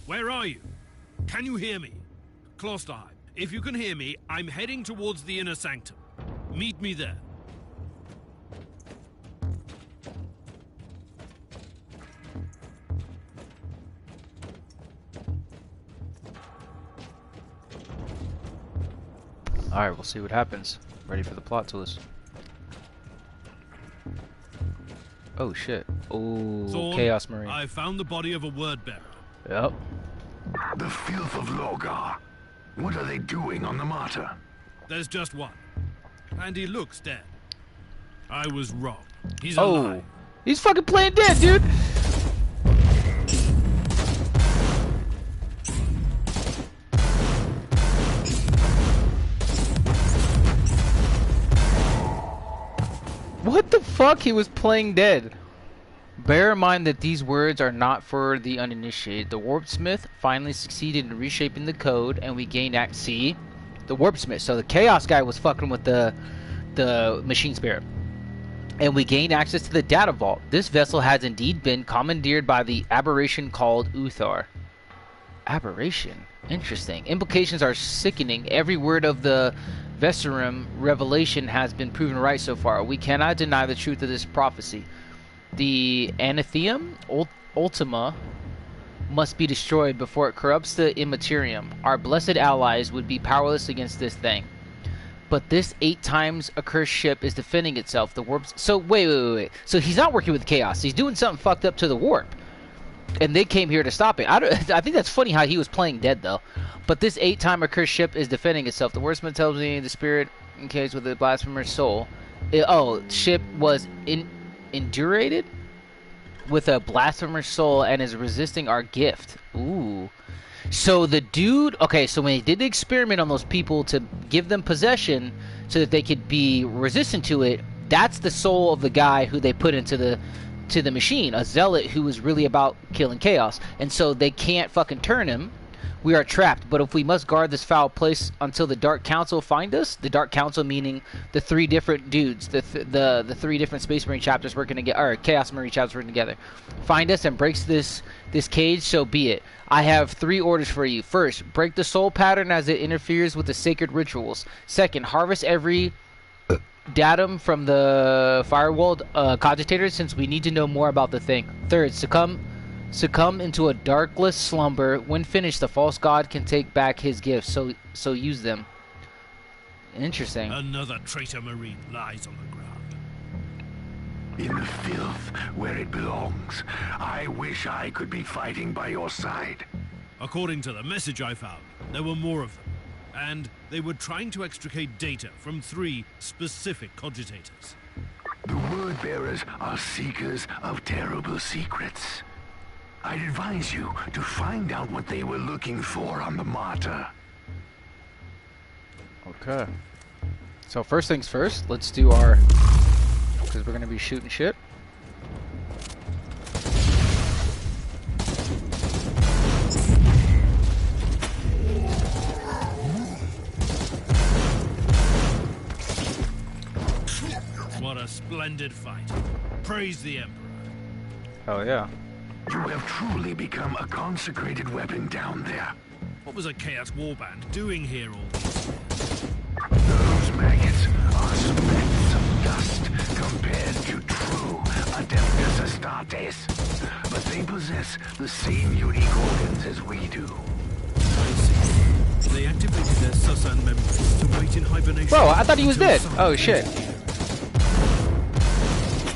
where are you? Can you hear me? Klosterheim, if you can hear me, I'm heading towards the inner sanctum. Meet me there. Alright, we'll see what happens. Ready for the plot twist. Oh shit. Oh, Thorn, Chaos Marine. I found the body of a word bearer. Yep. The filth of Logar. What are they doing on the Martyr? There's just one. And he looks dead. I was wrong. He's Oh, alive. he's fucking playing dead, dude. What the fuck? He was playing dead. Bear in mind that these words are not for the uninitiated. The Warpsmith finally succeeded in reshaping the code, and we gained access. See? The Warpsmith. So the Chaos guy was fucking with the Machine Spirit. And we gained access to the Data Vault. This vessel has indeed been commandeered by the aberration called Uthar. Aberration? Interesting. Implications are sickening. Every word of the Vesserum revelation has been proven right so far. We cannot deny the truth of this prophecy. The Anathema Ultima must be destroyed before it corrupts the Immaterium. Our blessed allies would be powerless against this thing. But this 8 times accursed ship is defending itself. The warps. So wait. So he's not working with Chaos. He's doing something fucked up to the warp, and they came here to stop it. I think that's funny how he was playing dead though. But this 8-time accursed ship is defending itself. The wordsman tells me the spirit engaged with the blasphemer's soul. Ship was indurated with a blasphemer's soul and is resisting our gift. Ooh. So the dude, okay, so when he did the experiment on those people to give them possession so that they could be resistant to it, that's the soul of the guy who they put into to the machine, a zealot who is really about killing chaos, and so they can't fucking turn him. We are trapped, but if we must guard this foul place until the Dark Council find us, the Dark Council meaning the three different dudes, the three different Space Marine chapters working together, or Chaos Marine chapters working together, find us and breaks this cage, so be it. I have 3 orders for you. First, break the soul pattern as it interferes with the sacred rituals. Second, harvest every datum from the firewalled cogitators, since we need to know more about the thing. Third, succumb into a darkless slumber. When finished, the false god can take back his gifts, so use them. Interesting. Another traitor marine lies on the ground. In the filth where it belongs. I wish I could be fighting by your side. According to the message I found, there were more of them. And they were trying to extricate data from 3 specific cogitators. The word bearers are seekers of terrible secrets. I'd advise you to find out what they were looking for on the Martyr. Okay. So first things first, let's do our... because we're going to be shooting shit. What a splendid fight. Praise the Emperor. Oh yeah. You have truly become a consecrated weapon down there. What was a Chaos Warband doing here all these years? Those maggots are specks of dust compared to true Adeptus Astartes. But they possess the same unique organs as we do. I see. They activated their Susan memories to wait in hibernation. Bro, I thought he was dead. Oh shit.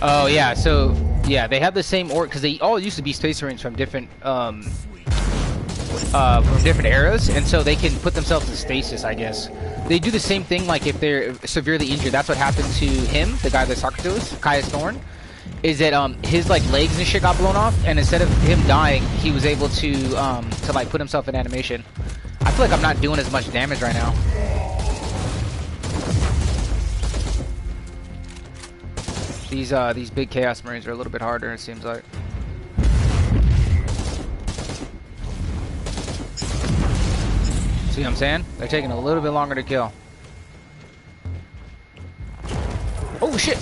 Oh yeah, so yeah, they have the same org because they all used to be Space Marines from different eras, and so they can put themselves in stasis, I guess. They do the same thing, like if they're severely injured. That's what happened to him, the guy that's talking to us, Caius Thorn. Is that his like legs and shit got blown off, and instead of him dying, he was able to like put himself in animation. I feel like I'm not doing as much damage right now. These big Chaos Marines are a little bit harder, it seems like. See what I'm saying? They're taking a little bit longer to kill. Oh shit!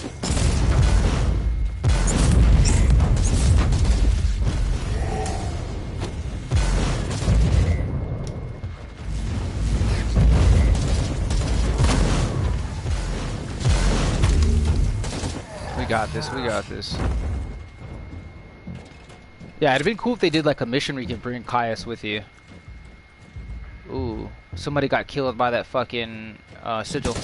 We got this, we got this. Yeah, it'd been cool if they did like a mission where you can bring Caius with you. Ooh, somebody got killed by that fucking sigil.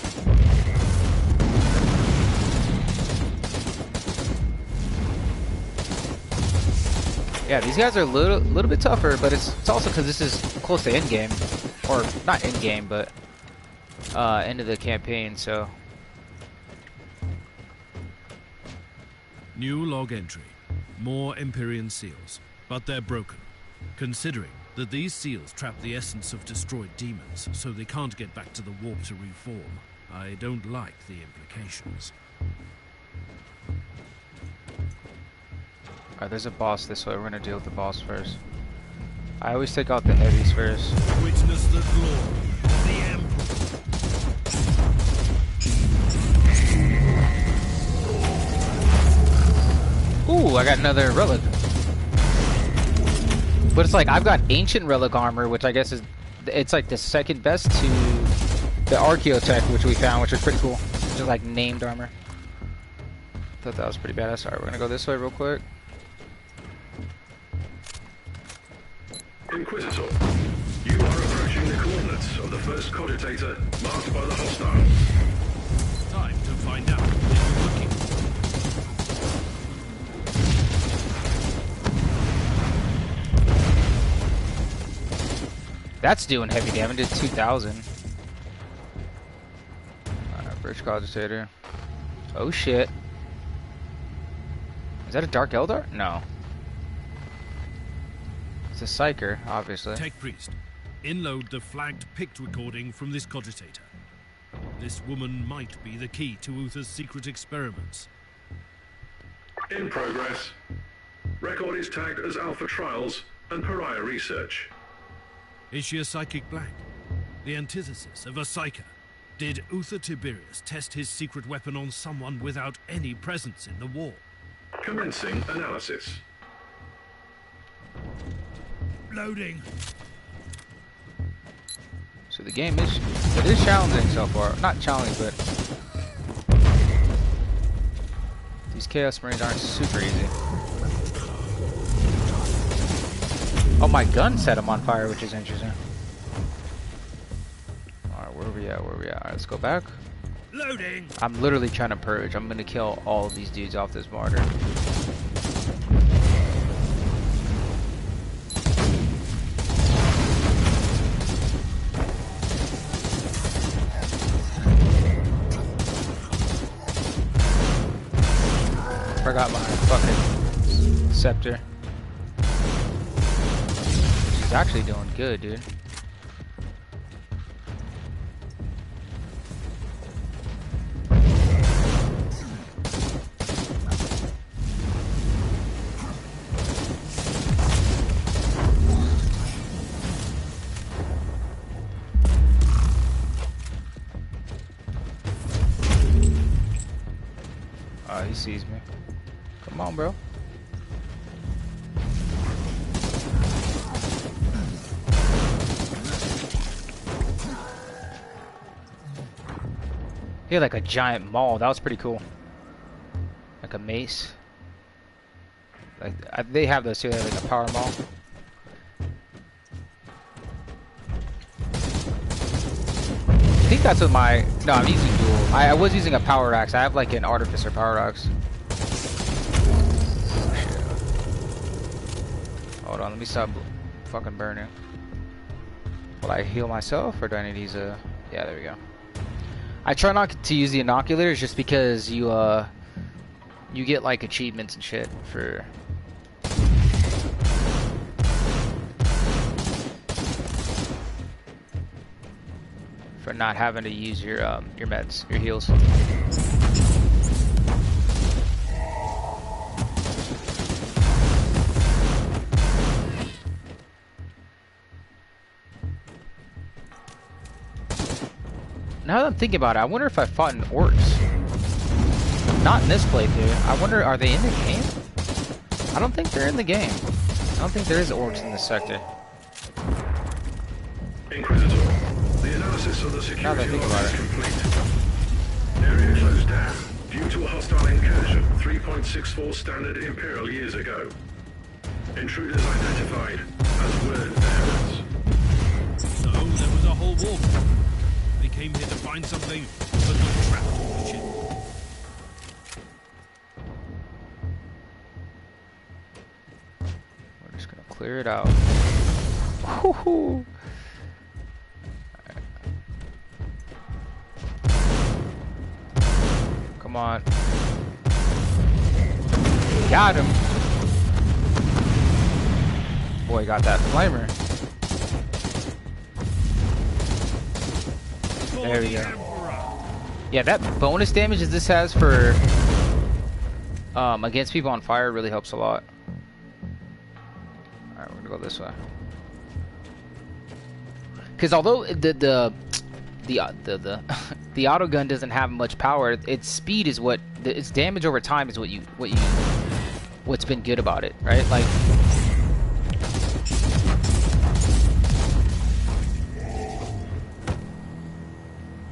Yeah, these guys are a little bit tougher, but it's also because this is close to end game, or not end game, but end of the campaign. So New log entry. More Empyrean seals, but they're broken. Considering that these seals trap the essence of destroyed demons, so they can't get back to the warp to reform, I don't like the implications. alright, there's a boss this way. We're gonna deal with the boss first. I always take out the heavies first. Witness the glory of the Emperor. Ooh, I got another relic. But it's like, I've got ancient relic armor, which I guess is, it's like the second best to the Archaeotech, which we found, which is pretty cool. Just like named armor. Thought that was pretty badass. Alright, we're gonna go this way real quick. Inquisitor, you are approaching the coordinates of the first cogitator marked by the hostiles. Time to find out what you're looking for. That's doing heavy damage at 2,000. Alright, Bridge Cogitator. Oh shit. Is that a Dark Eldar? No. It's a Psyker, obviously. Tech Priest, inload the flagged Pict recording from this cogitator. This woman might be the key to Uther's secret experiments. In progress. Record is tagged as Alpha Trials and Pariah Research. Is she a psychic black? The antithesis of a psyker? Did Uther Tiberius test his secret weapon on someone without any presence in the war? Commencing analysis. Loading. So the game is challenging so far. Not challenging, but these Chaos Marines aren't super easy. Oh, my gun set him on fire, which is interesting. Alright, where are we at? Alright, let's go back. Loading. I'm literally trying to purge. I'm gonna kill all of these dudes off this martyr. Forgot my fucking scepter. She's actually doing good, dude. Oh, he sees me. Come on, bro. He had like a giant maul. That was pretty cool. Like a mace. Like they have those too. They have like a power maul. I think that's what my... No, I'm using dual. I was using a power axe. I have like an artificer power axe. Hold on, let me stop fucking burning. Will I heal myself, or do I need to use a... Yeah, there we go. I try not to use the inoculators just because you get like achievements and shit for... for not having to use your meds, your heals. Now that I'm thinking about it, I wonder if I fought in orcs. Not in this playthrough. I wonder, are they in the game? I don't think they're in the game. I don't think there is orcs in this sector. Inquisitor, the analysis of the security think log about is it. complete. Area closed down due to a hostile incursion 3.64 standard Imperial years ago. Intruders identified as word bearers. So there was a whole war. They came here to find something, but got trapped on the ship. We're just gonna clear it out. Woohoo! Come on. Got him. Boy, got that flamer. There we go. Yeah, that bonus damage that this has for against people on fire really helps a lot. Alright, we're gonna go this way. Because although the auto gun doesn't have much power, its speed is what its damage over time is what's been good about it, right? Like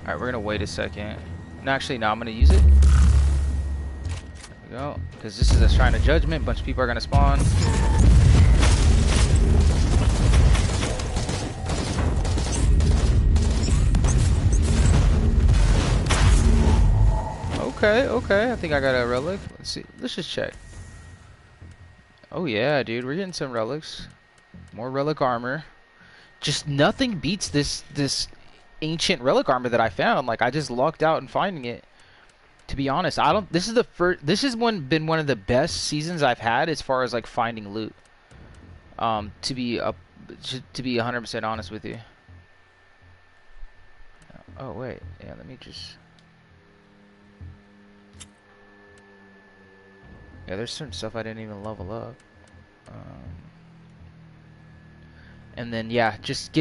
alright, we're gonna wait a second. And actually, no, I'm gonna use it. There we go. Because this is a Shrine of Judgment. A bunch of people are gonna spawn. Okay. I think I got a relic. Let's see. Let's just check. Oh yeah, dude, we're getting some relics. More relic armor. Just nothing beats this ancient relic armor that I found. Like, I just lucked out in finding it. To be honest, I don't. This is the first. This has been one of the best seasons I've had as far as like finding loot. To be 100% honest with you. Oh wait, yeah. Let me just. Yeah, there's certain stuff I didn't even level up. And then yeah, just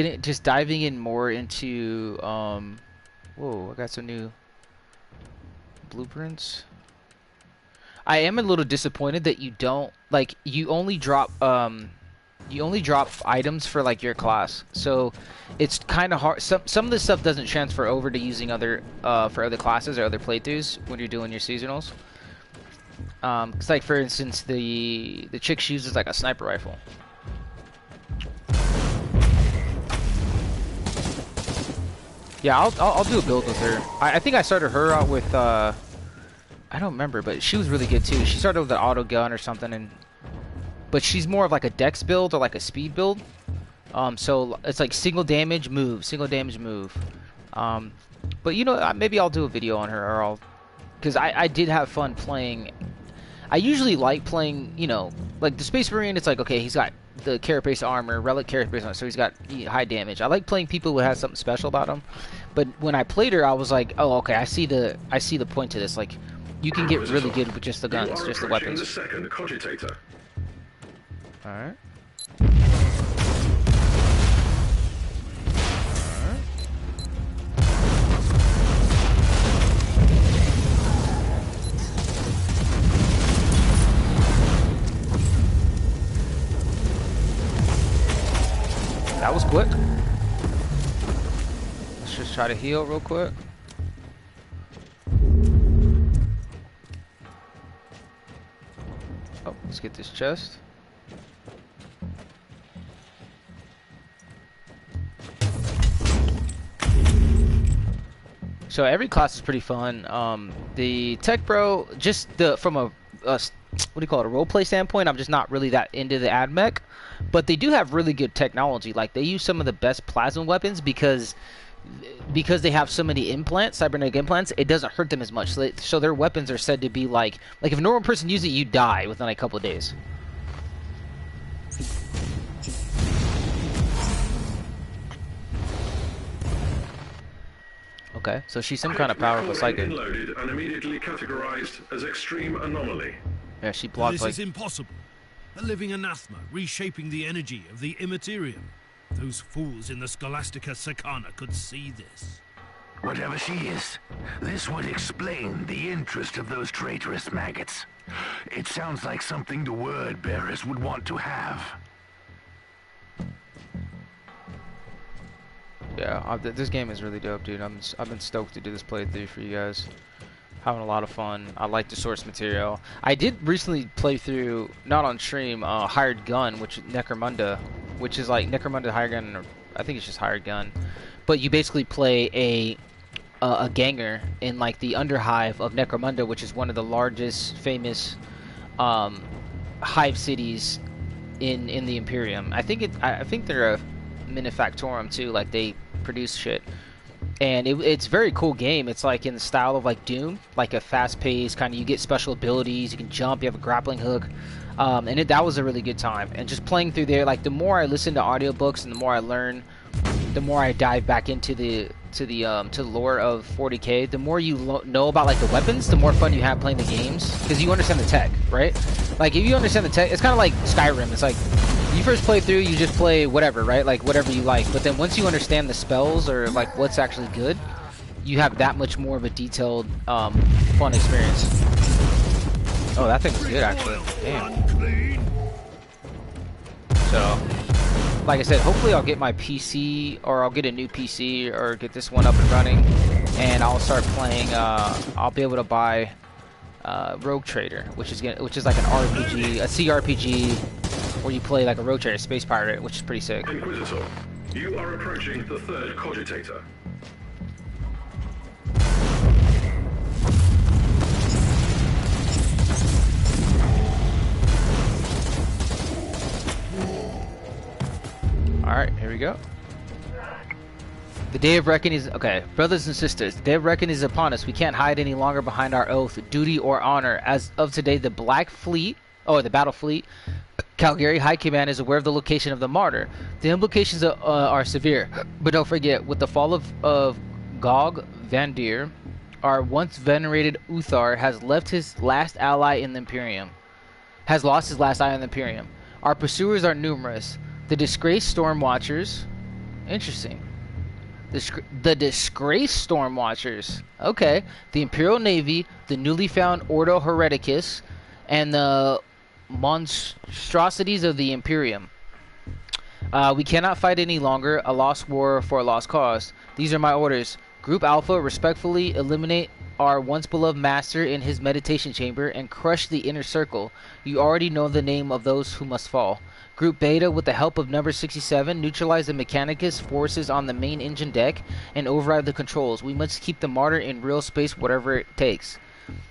diving in more into whoa, I got some new blueprints. I am a little disappointed that you don't like you only drop items for like your class, so it's kind of hard. Some of this stuff doesn't transfer over to using other for other classes or other playthroughs when you're doing your seasonals. It's like for instance the chick she uses like a sniper rifle. Yeah, I'll do a build with her. I think I started her out with I don't remember, but she was really good too. She started with an auto gun or something, but she's more of like a dex build or like a speed build. So it's like single damage move, single damage move. But you know, maybe I'll do a video on her, or because I did have fun playing. I usually like playing, you know, like the Space Marine. It's like, okay, he's got the carapace armor, relic carapace armor, so he's got high damage. I like playing people who have something special about them. But when I played her, I was like, oh, okay, I see the point to this. Like, you can get really good with just the guns, just the weapons. The second cogitator. All right. That was quick. Let's just try to heal real quick. Oh, let's get this chest. So every class is pretty fun. The Tech Bro, just from a what do you call it, a roleplay standpoint, I'm just not really that into the AdMech, but they do have really good technology. Like they use some of the best plasma weapons because they have so many implants, cybernetic implants. It doesn't hurt them as much. So their weapons are said to be like if a normal person uses it, you die within like a couple of days. Okay, so she's some kind of powerful psychic. Loaded and immediately categorized as extreme anomaly. Yeah, she blocks This like... is impossible. A living anathema reshaping the energy of the immaterium. Those fools in the Scholastica Secana could see this. Whatever she is, this would explain the interest of those traitorous maggots. It sounds like something the word bearers would want to have. Yeah, this game is really dope, dude. I've been stoked to do this playthrough for you guys. Having a lot of fun. I like the source material. I did recently play through, not on stream, Hired Gun, which is Necromunda, which is like Necromunda Hired Gun, or I think it's just Hired Gun. But you basically play a ganger in like the underhive of Necromunda, which is one of the largest famous hive cities in the Imperium. I think they're a manufactorum too, like they produce shit. And it's a very cool game. It's like in the style of like Doom, like a fast-paced kind of. You get special abilities, you can jump, you have a grappling hook, and that was a really good time. And just playing through there, like the more I listen to audiobooks and the more I learn, the more I dive back into the lore of 40K. The more you know about like the weapons, the more fun you have playing the games because you understand the tech, right? Like if you understand the tech, it's kind of like Skyrim. It's like you first play through, you just play whatever, right? Like whatever you like. But then once you understand the spells or like what's actually good, you have that much more of a detailed, fun experience. Oh, that thing was good actually. Damn. So, like I said, hopefully I'll get my PC, or I'll get a new PC, or get this one up and running, and I'll start playing. I'll be able to buy Rogue Trader, which is like an RPG, a CRPG, where you play like a rogue trader, space pirate, which is pretty sick. Inquisitor, you are approaching the third cogitator. Alright, here we go. The day of reckoning is... Okay, brothers and sisters, the day of reckoning is upon us. We can't hide any longer behind our oath, duty, or honor. As of today, the Black Fleet, the Battle Fleet, Calgary High Command is aware of the location of the Martyr. The implications are severe, but don't forget, with the fall of Gog Vandir, our once venerated Uthar has left his last ally in the Imperium. has lost his last eye on the Imperium. Our pursuers are numerous. The disgraced Stormwatchers. Interesting. The disgraced Stormwatchers. Okay. The Imperial Navy, the newly found Ordo Hereticus, and the monstrosities of the Imperium. We cannot fight any longer. A lost war for a lost cause. These are my orders. Group Alpha, respectfully eliminate our once beloved master in his meditation chamber and crush the inner circle. You already know the name of those who must fall. Group Beta, with the help of number 67, neutralize the Mechanicus forces on the main engine deck and override the controls. We must keep the Martyr in real space, whatever it takes.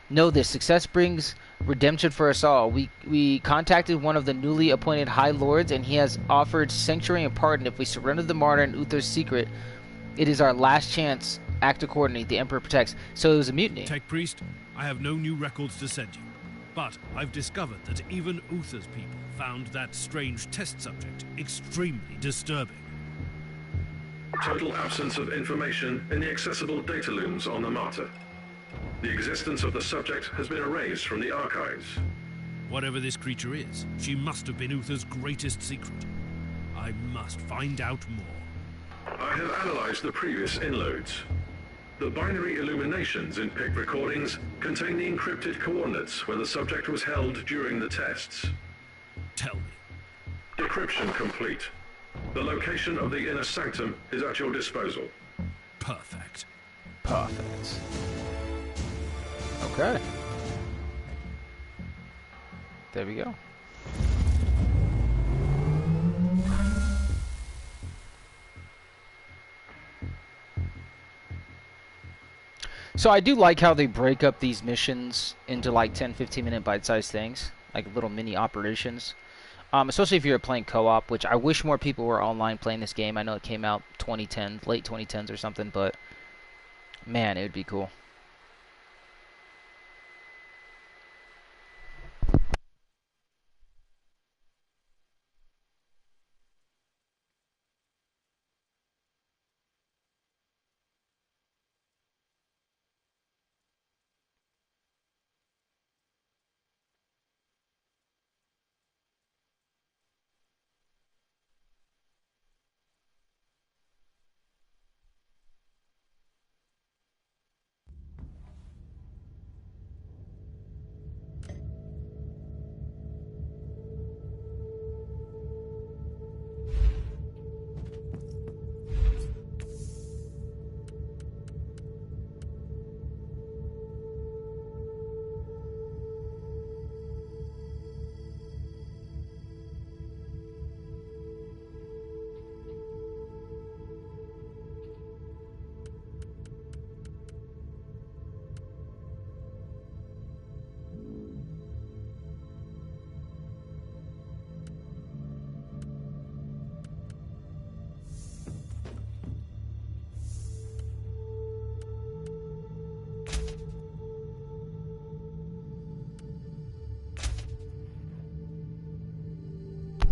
Know this, success brings redemption for us all. We contacted one of the newly appointed High Lords, and he has offered sanctuary and pardon if we surrender the Martyr and Uther's secret. It is our last chance. Act accordingly. The Emperor protects. So it was a mutiny. Tech Priest, I have no new records to send you, but I've discovered that even Uther's people found that strange test subject extremely disturbing. Total absence of information in the accessible data looms on the Martyr. The existence of the subject has been erased from the archives. Whatever this creature is, she must have been Uther's greatest secret. I must find out more. I have analyzed the previous inloads. The binary illuminations in PIC recordings contain the encrypted coordinates where the subject was held during the tests. Tell me. Decryption complete. The location of the inner sanctum is at your disposal. Perfect. Perfect. Okay. There we go. So I do like how they break up these missions into like 10-15 minute bite-sized things, like little mini operations. Especially if you're playing co-op, which I wish more people were online playing this game. I know it came out 2010, late 2010s or something, but man, it would be cool.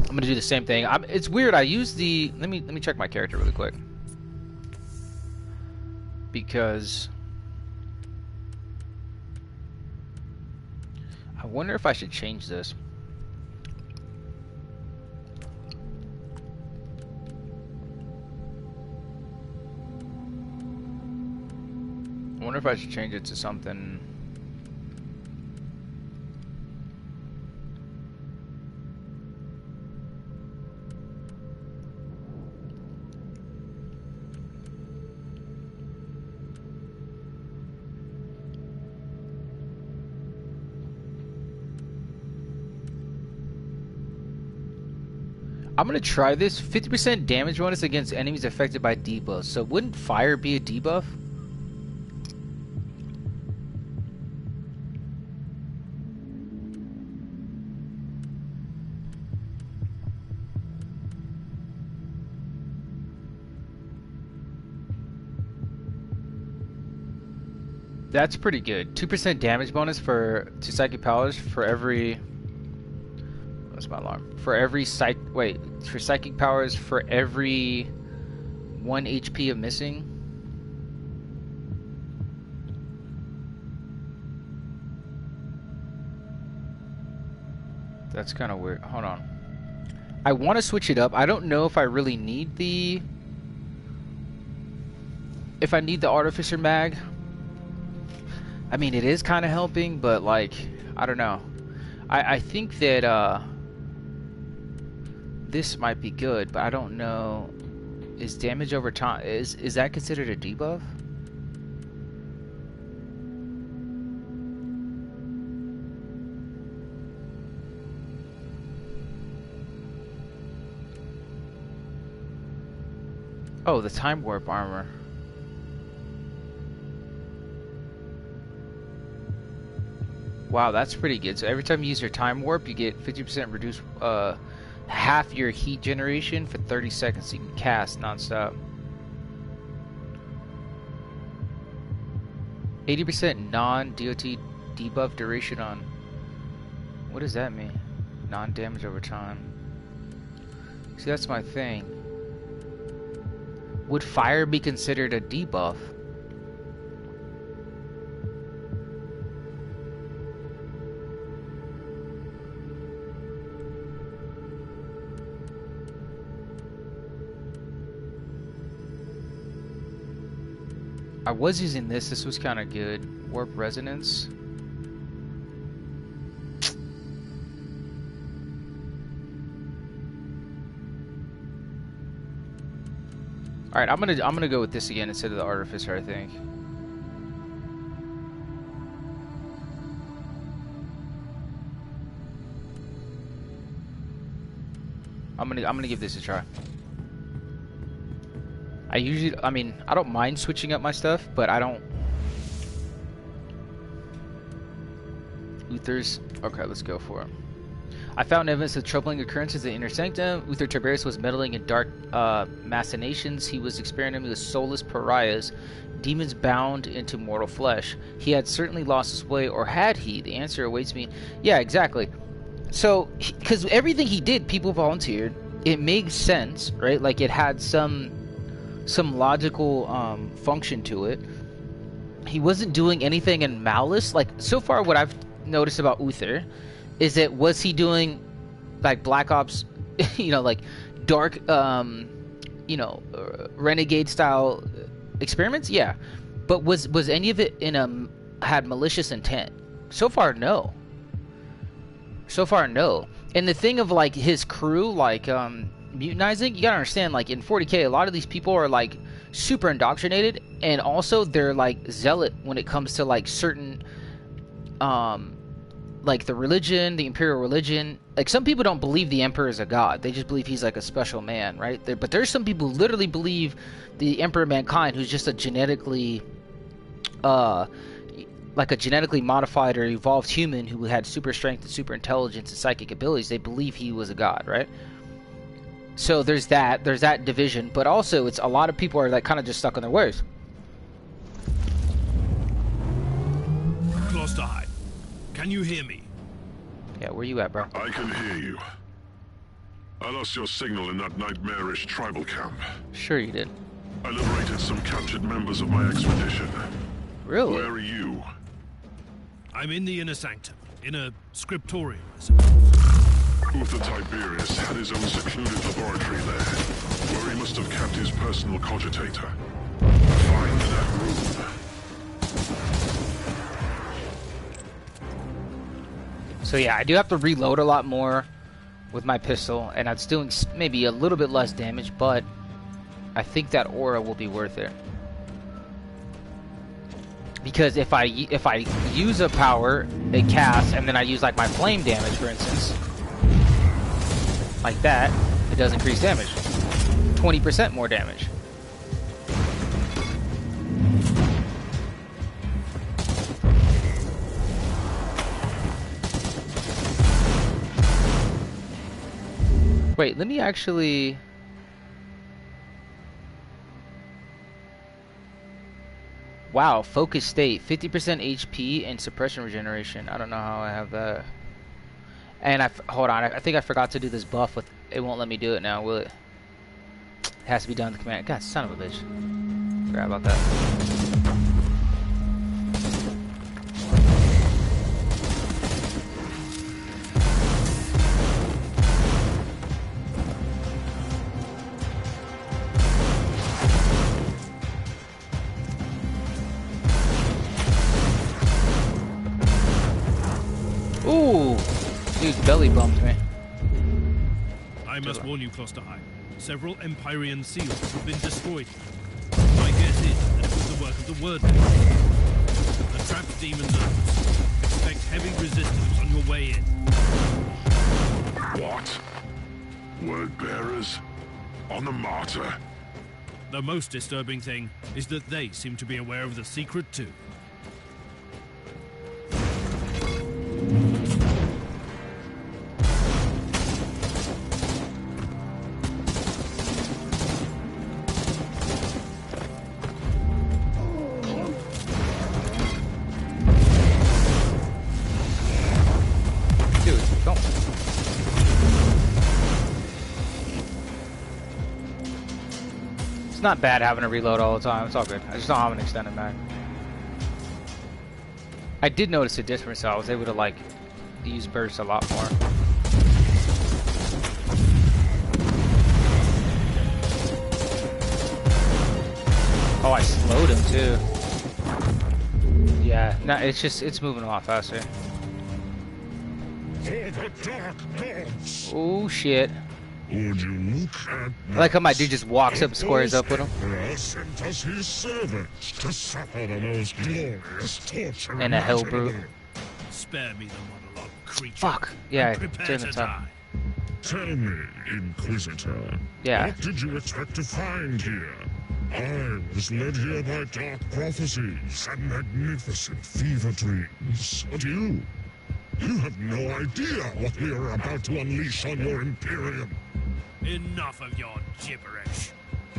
I'm gonna do the same thing. It's weird. I use the. Let me check my character really quick, because I wonder if I should change this. I wonder if I should change it to something. I'm gonna try this. 50% damage bonus against enemies affected by debuffs. So wouldn't fire be a debuff? That's pretty good. 2% damage bonus to psychic powers for every. What's my alarm? For every for psychic powers for every 1 HP of missing. That's kind of weird. Hold on. I want to switch it up. I don't know if I really need the... If I need the Artificer mag. I mean, it is kind of helping, but like, I don't know. I think that this might be good, but I don't know. Is damage over time, is that considered a debuff? Oh, the time warp armor. Wow, that's pretty good. So every time you use your time warp, you get 50% reduced, half your heat generation for 30 seconds. So you can cast non-stop. 80% non-DOT debuff duration on... What does that mean? Non-damage over time. See, that's my thing. Would fire be considered a debuff? I was using this. This was kind of good. Warp resonance. All right, I'm gonna go with this again instead of the Artificer, I think. I'm gonna give this a try. I mean, I don't mind switching up my stuff, but I don't. Uther's. Okay, let's go for it. I found evidence of troubling occurrences in the Inner Sanctum. Uther Tiberius was meddling in dark machinations. He was experimenting with soulless pariahs, demons bound into mortal flesh. He had certainly lost his way, or had he? The answer awaits me. Yeah, exactly. So, because everything he did, people volunteered. It makes sense, right? Like, it had some logical function to it. He wasn't doing anything in malice. Like, so far what I've noticed about Uther is that, was he doing like Black Ops, you know, like dark, you know, renegade style experiments? Yeah. But was any of it had malicious intent? So far, no. So far, no. And the thing of like his crew, like mutinizing, you gotta understand, like in 40K, a lot of these people are like super indoctrinated, and also they're like zealot when it comes to like certain like the religion, the imperial religion. Like, some people don't believe the emperor is a god, they just believe he's like a special man, right? But there's some people who literally believe the emperor of mankind, who's just a genetically like a genetically modified or evolved human who had super strength and super intelligence and psychic abilities. They believe he was a god, right? So there's that division, but also it's a lot of people are like kind of just stuck in their ways. Klosterheim, can you hear me? Yeah, where you at, bro? I can hear you. I lost your signal in that nightmarish tribal camp. Sure you did. I liberated some captured members of my expedition. Really? Where are you? I'm in the Inner Sanctum, in a scriptorium, I suppose. Uther Tiberius had his own secluded laboratory there, where he must have kept his personal cogitator. Find that room. So yeah, I do have to reload a lot more with my pistol, and it's doing maybe a little bit less damage, but I think that aura will be worth it. Because if I use a power, a cast, and then I use like my flame damage, for instance, like that, it does increase damage. 20% more damage. Wait, let me actually... Wow, focus state, 50% HP and suppression regeneration. I don't know how I have that. And hold on, I think I forgot to do this buff with... It won't let me do it now, will it? It has to be done with the command. God, son of a bitch. Forgot about that. Dude, belly bumped me. I must warn you, Klosterheim. Several Empyrean seals have been destroyed. My guess is that it was the work of the word bearers. The trapped demons are. Expect heavy resistance on your way in. What? Word bearers? On the Martyr? The most disturbing thing is that they seem to be aware of the secret too. It's not bad having to reload all the time. It's all good. I just don't have an extended mag. I did notice a difference, so I was able to like use bursts a lot more. Oh, I slowed him too. Yeah, no, it's moving a lot faster. Oh shit. Would you look at I like how my dude just walks up, squares up with him. Sent us his servants to suffer the most glorious torture And a hell brute. Spare me the monologue, creature. Fuck. Yeah, and prepare turn to the time. die. Tell me, Inquisitor. Yeah. What did you expect to find here? I was led here by dark prophecies and magnificent fever dreams. But you have no idea what we are about to unleash on your Imperium. Enough of your gibberish.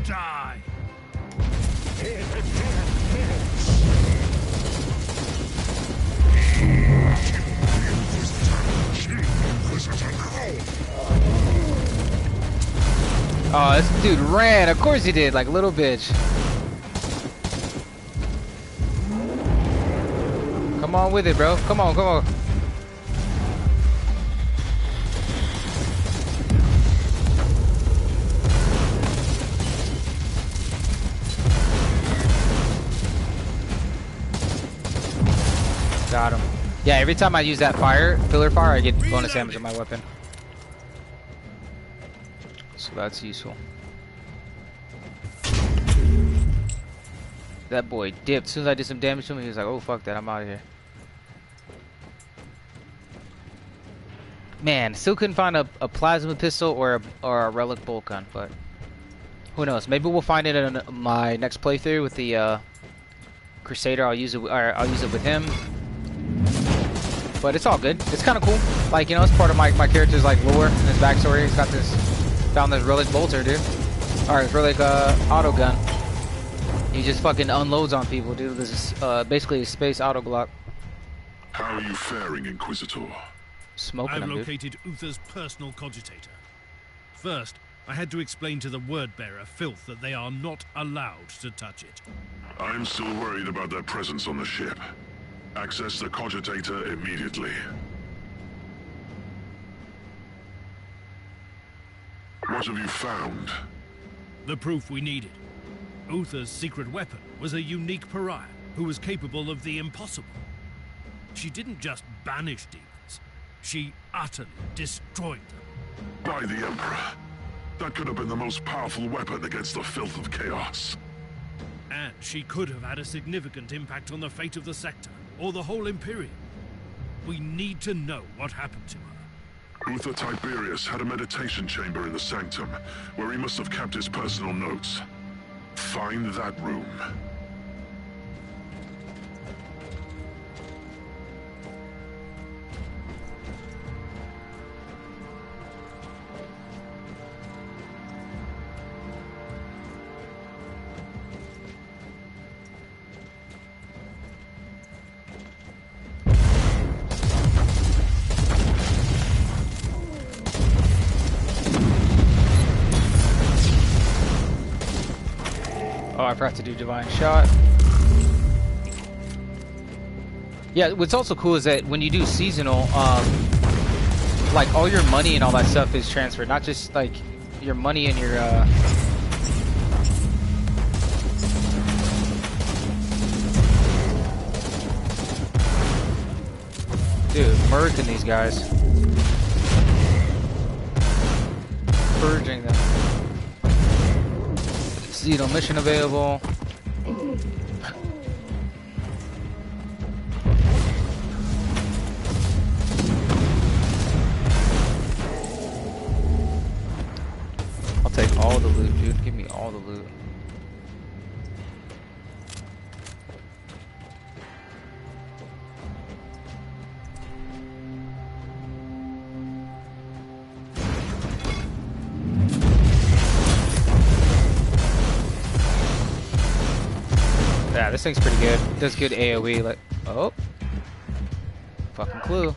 Die! Oh, this dude ran. Of course he did, like a little bitch. Come on with it, bro. Come on, come on. Got him. Yeah, every time I use that pillar fire, I get bonus damage on my weapon. So that's useful. That boy dipped. As soon as I did some damage to him, he was like, oh fuck that, I'm out of here. Man, still couldn't find a plasma pistol or a relic bolt gun, but who knows? Maybe we'll find it in my next playthrough with the Crusader. I'll use it with him. But it's all good. It's kind of cool. Like, you know, it's part of my character's like lore and his backstory. He's got found this relic bolter, dude, or his relic auto gun. He just fucking unloads on people, dude. This is basically a space auto Glock. How are you faring, Inquisitor? Smoking I've him, dude. located Uther's personal cogitator. First, I had to explain to the word-bearer, Filth, that they are not allowed to touch it. I'm still worried about their presence on the ship. Access the cogitator immediately. What have you found? The proof we needed. Uther's secret weapon was a unique pariah who was capable of the impossible. She didn't just banish demons, she utterly destroyed them. By the Emperor. That could have been the most powerful weapon against the filth of chaos. And she could have had a significant impact on the fate of the sector, or the whole Imperium. We need to know what happened to her. Uther Tiberius had a meditation chamber in the sanctum, where he must have kept his personal notes. Find that room. Oh, I forgot to do Divine Shot. Yeah, what's also cool is that when you do seasonal, like all your money and all that stuff is transferred, not just like your money and your dude, murking these guys. purging them. Zeno mission available. I'll take all the loot, dude. Give me all the loot. Yeah, this thing's pretty good. It does good AoE. Like, oh, fucking clue.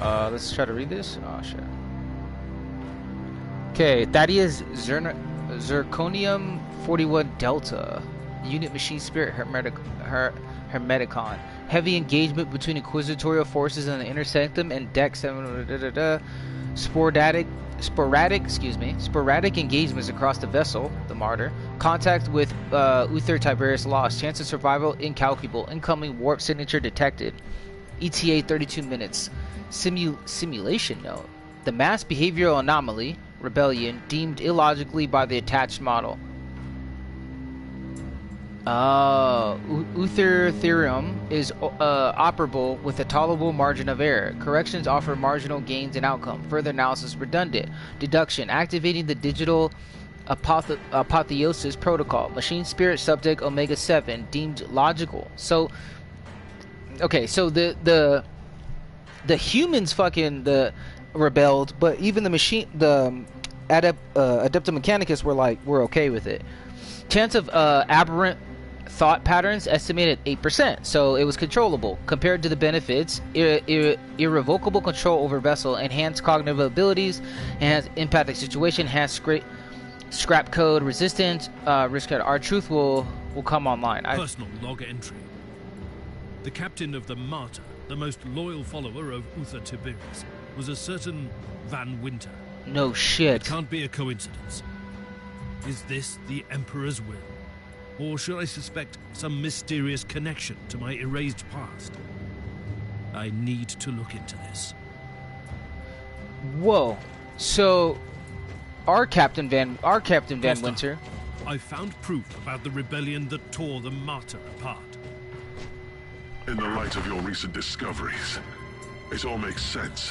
Let's try to read this. Oh shit. Okay, Thaddeus Zirconium 41 Delta. Unit Machine Spirit Hermeticon. Heavy engagement between inquisitorial forces in the inner sanctum and deck 7. Sporadic engagements across the vessel, the Martyr. Contact with Uther Tiberius lost. Chance of survival incalculable. Incoming warp signature detected. ETA 32 minutes. Simulation note. The mass behavioral anomaly, rebellion, deemed illogically by the attached model. Uther theorem is operable with a tolerable margin of error. Corrections offer marginal gains in outcome. Further analysis redundant. Deduction. Activating the digital apotheosis protocol. Machine spirit subject Omega 7 deemed logical. So, okay, so the humans fucking rebelled, but even the machine, the Adepta Mechanicus were okay with it. Chance of aberrant thought patterns estimated 8%, so it was controllable. Compared to the benefits, irrevocable control over vessel, enhanced cognitive abilities, enhanced empathic situation, enhanced scrap code resistance, risk code. Our truth will come online. Personal log entry. The captain of the Martyr, the most loyal follower of Uther Tiberius, was a certain Van Winter. No shit. It can't be a coincidence. Is this the Emperor's will? Or should I suspect some mysterious connection to my erased past? I need to look into this. Whoa. So our Captain Van Winter. I found proof about the rebellion that tore the Martyr apart. In the light of your recent discoveries, it all makes sense.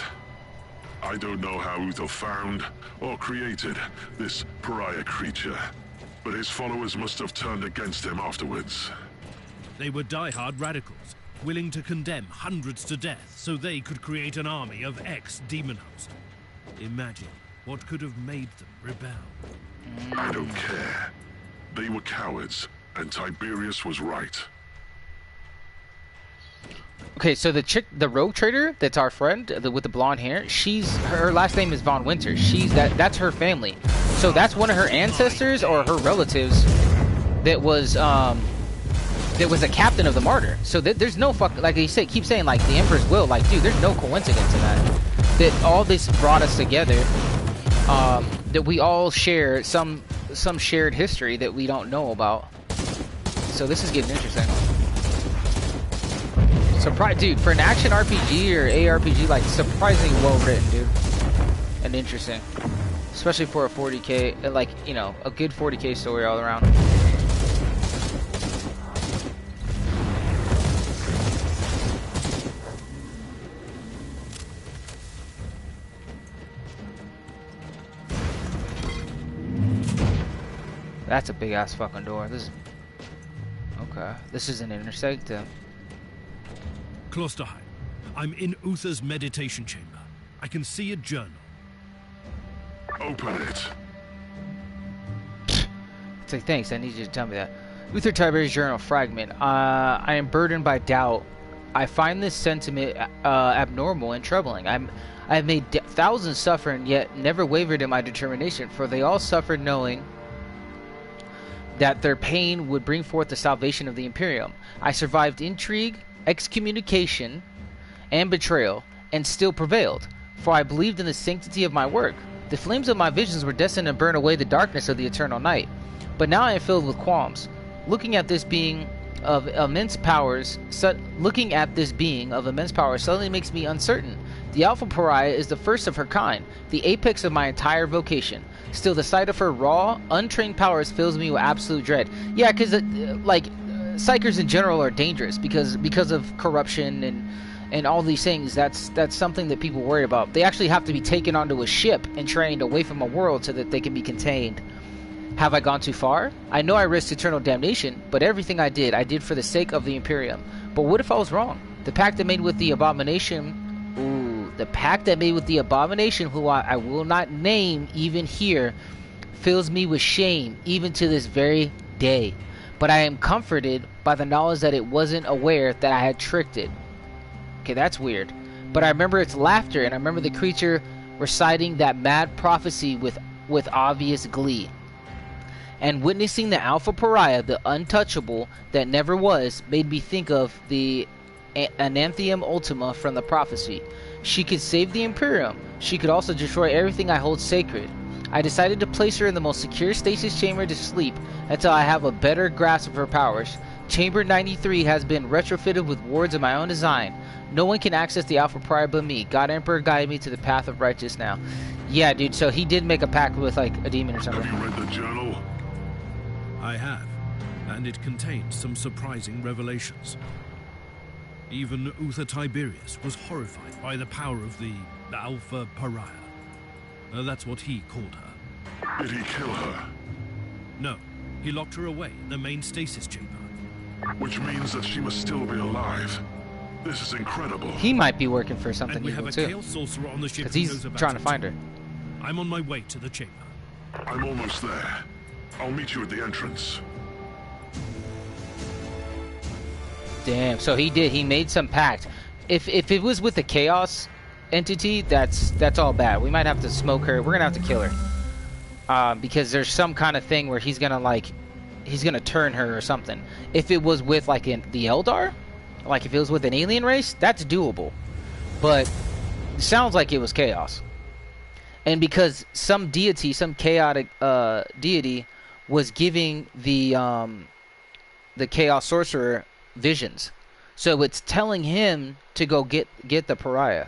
I don't know how Uther found or created this pariah creature, but his followers must have turned against him afterwards. They were die-hard radicals, willing to condemn hundreds to death so they could create an army of ex-demonized. Imagine what could have made them rebel. I don't care. They were cowards, and Tiberius was right. Okay, so the chick, the rogue trader, that's our friend with the blonde hair. Her last name is Von Winter. That's her family. So that's one of her ancestors or her relatives that was a captain of the Martyr. So there's no like you say, keep saying like the Emperor's will. Like, dude, there's no coincidence in that. That all this brought us together. That we all share some shared history that we don't know about. So this is getting interesting. Dude, for an action RPG or ARPG, like, surprisingly well written, dude. And interesting. Especially for a 40k, like, you know, a good 40k story all around. That's a big ass fucking door. Okay. This is an intersectum. Klosterheim. I'm in Uther's meditation chamber. I can see a journal. Open it. It's like, thanks, I need you to tell me that. Uther Tiberius journal fragment. I am burdened by doubt. I find this sentiment abnormal and troubling. I've made thousands suffer and yet never wavered in my determination, for they all suffered knowing that their pain would bring forth the salvation of the Imperium. I survived intrigue, excommunication, and betrayal, and still prevailed, for I believed in the sanctity of my work. The flames of my visions were destined to burn away the darkness of the eternal night. But now I am filled with qualms. Looking at this being of immense powers, looking at this being of immense power suddenly makes me uncertain. The Alpha Pariah is the first of her kind, the apex of my entire vocation. Still, the sight of her raw, untrained powers fills me with absolute dread. Yeah, because psychers in general are dangerous because of corruption and all these things. That's something that people worry about. They actually have to be taken onto a ship and trained away from a world so that they can be contained. Have I gone too far? I know I risked eternal damnation, but everything I did for the sake of the Imperium. But what if I was wrong? The pact I made with the abomination... The pact I made with the abomination, who I will not name even here, fills me with shame even to this very day. But I am comforted by the knowledge that it wasn't aware that I had tricked it. Okay, that's weird. But I remember its laughter, and I remember the creature reciting that mad prophecy with obvious glee. And witnessing the Alpha Pariah, the untouchable that never was, made me think of the Ananthium Ultima from the prophecy. She could save the Imperium. She could also destroy everything I hold sacred. I decided to place her in the most secure stasis chamber to sleep until I have a better grasp of her powers. Chamber 93 has been retrofitted with wards of my own design. No one can access the Alpha Pariah but me. God Emperor guide me to the path of righteousness now. Yeah, dude, so he did make a pact with, like, a demon or something. Have you read the journal? I have, and it contains some surprising revelations. Even Uther Tiberius was horrified by the power of the Alpha Pariah. That's what he called her. Did he kill her? No, he locked her away in the main stasis chamber. Which means that she must still be alive. This is incredible. He might be working for something and we have evil a too. Chaos Sorcerer on the ship Because he's trying to find her. I'm on my way to the chamber. I'm almost there. I'll meet you at the entrance. Damn, so he made some pact. If it was with the Chaos entity, that's all bad. We might have to smoke her. We're gonna have to kill her. Because there's some kind of thing where he's gonna turn her or something. If it was with like the Eldar, like if it was with an alien race, that's doable. But it sounds like it was Chaos. And because some deity, some chaotic deity was giving the Chaos Sorcerer visions, so it's telling him to go get the Pariah.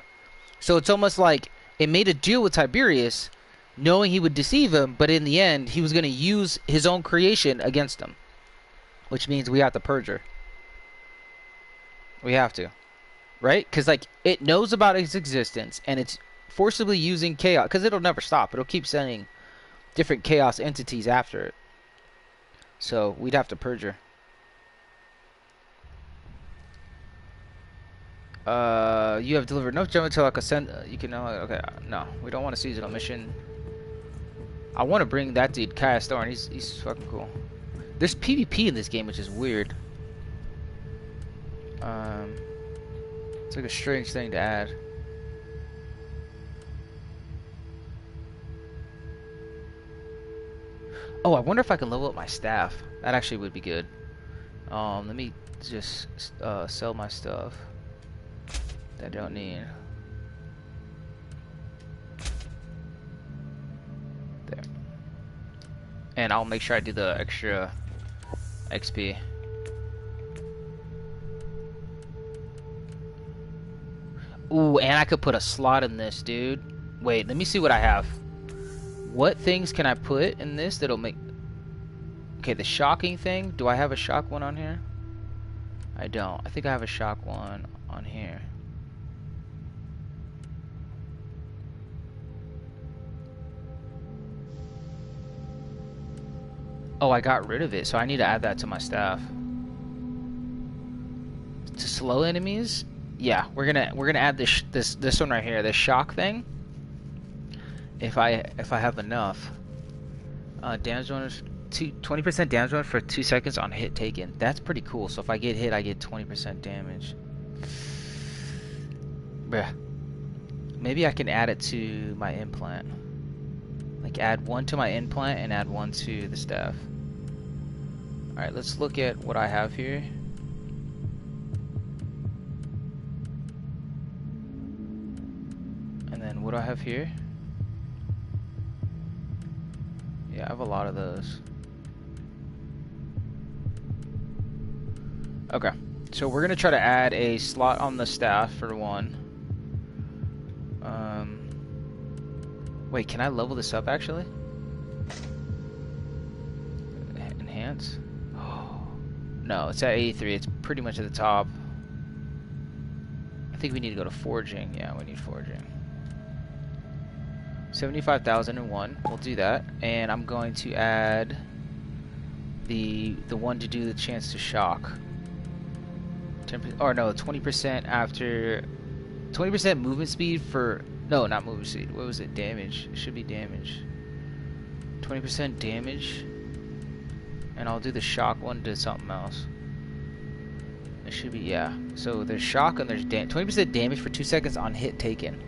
So it's almost like it made a deal with Tiberius, knowing he would deceive him, but in the end he was going to use his own creation against him, which means we have to purge her. We have to, right? Because like it knows about its existence and it's forcibly using chaos, because it'll never stop. It'll keep sending different chaos entities after it. So we'd have to purge her. You have delivered no gem until I can send. You can know. Okay, no, we don't want a seasonal mission. I want to bring that dude, Caius Thorn. He's fucking cool. There's PvP in this game, which is weird. It's like a strange thing to add. Oh, I wonder if I can level up my staff. That actually would be good. Let me just sell my stuff that I don't need. There. And I'll make sure I do the extra XP. Ooh, and I could put a slot in this, dude. Wait, let me see what I have. What things can I put in this that'll make... Okay, the shocking thing. Do I have a shock one on here? I don't. I think I have a shock one on here. Oh, I got rid of it, so I need to add that to my staff. To slow enemies? Yeah, we're gonna add this one right here, this shock thing. If I have enough. Damage bonus 20% damage bonus for 2 seconds on hit taken. That's pretty cool. So if I get hit, I get 20% damage. Bruh. Maybe I can add it to my implant. Like add one to my implant and add one to the staff. Alright, let's look at what I have here. And then what do I have here? Yeah, I have a lot of those. Okay, so we're gonna try to add a slot on the staff for one. Wait, can I level this up actually? Enhance? Oh, no, it's at 83. It's pretty much at the top. I think we need to go to forging. Yeah, we need forging. 75,001. We'll do that, and I'm going to add the one to do the chance to shock. 10%, or no, 20% after 20% movement speed for. No, not movement speed. What was it? Damage. It should be damage. 20% damage. And I'll do the shock one to something else. It should be, yeah. So there's shock and there's 20% damage for 2 seconds on hit taken.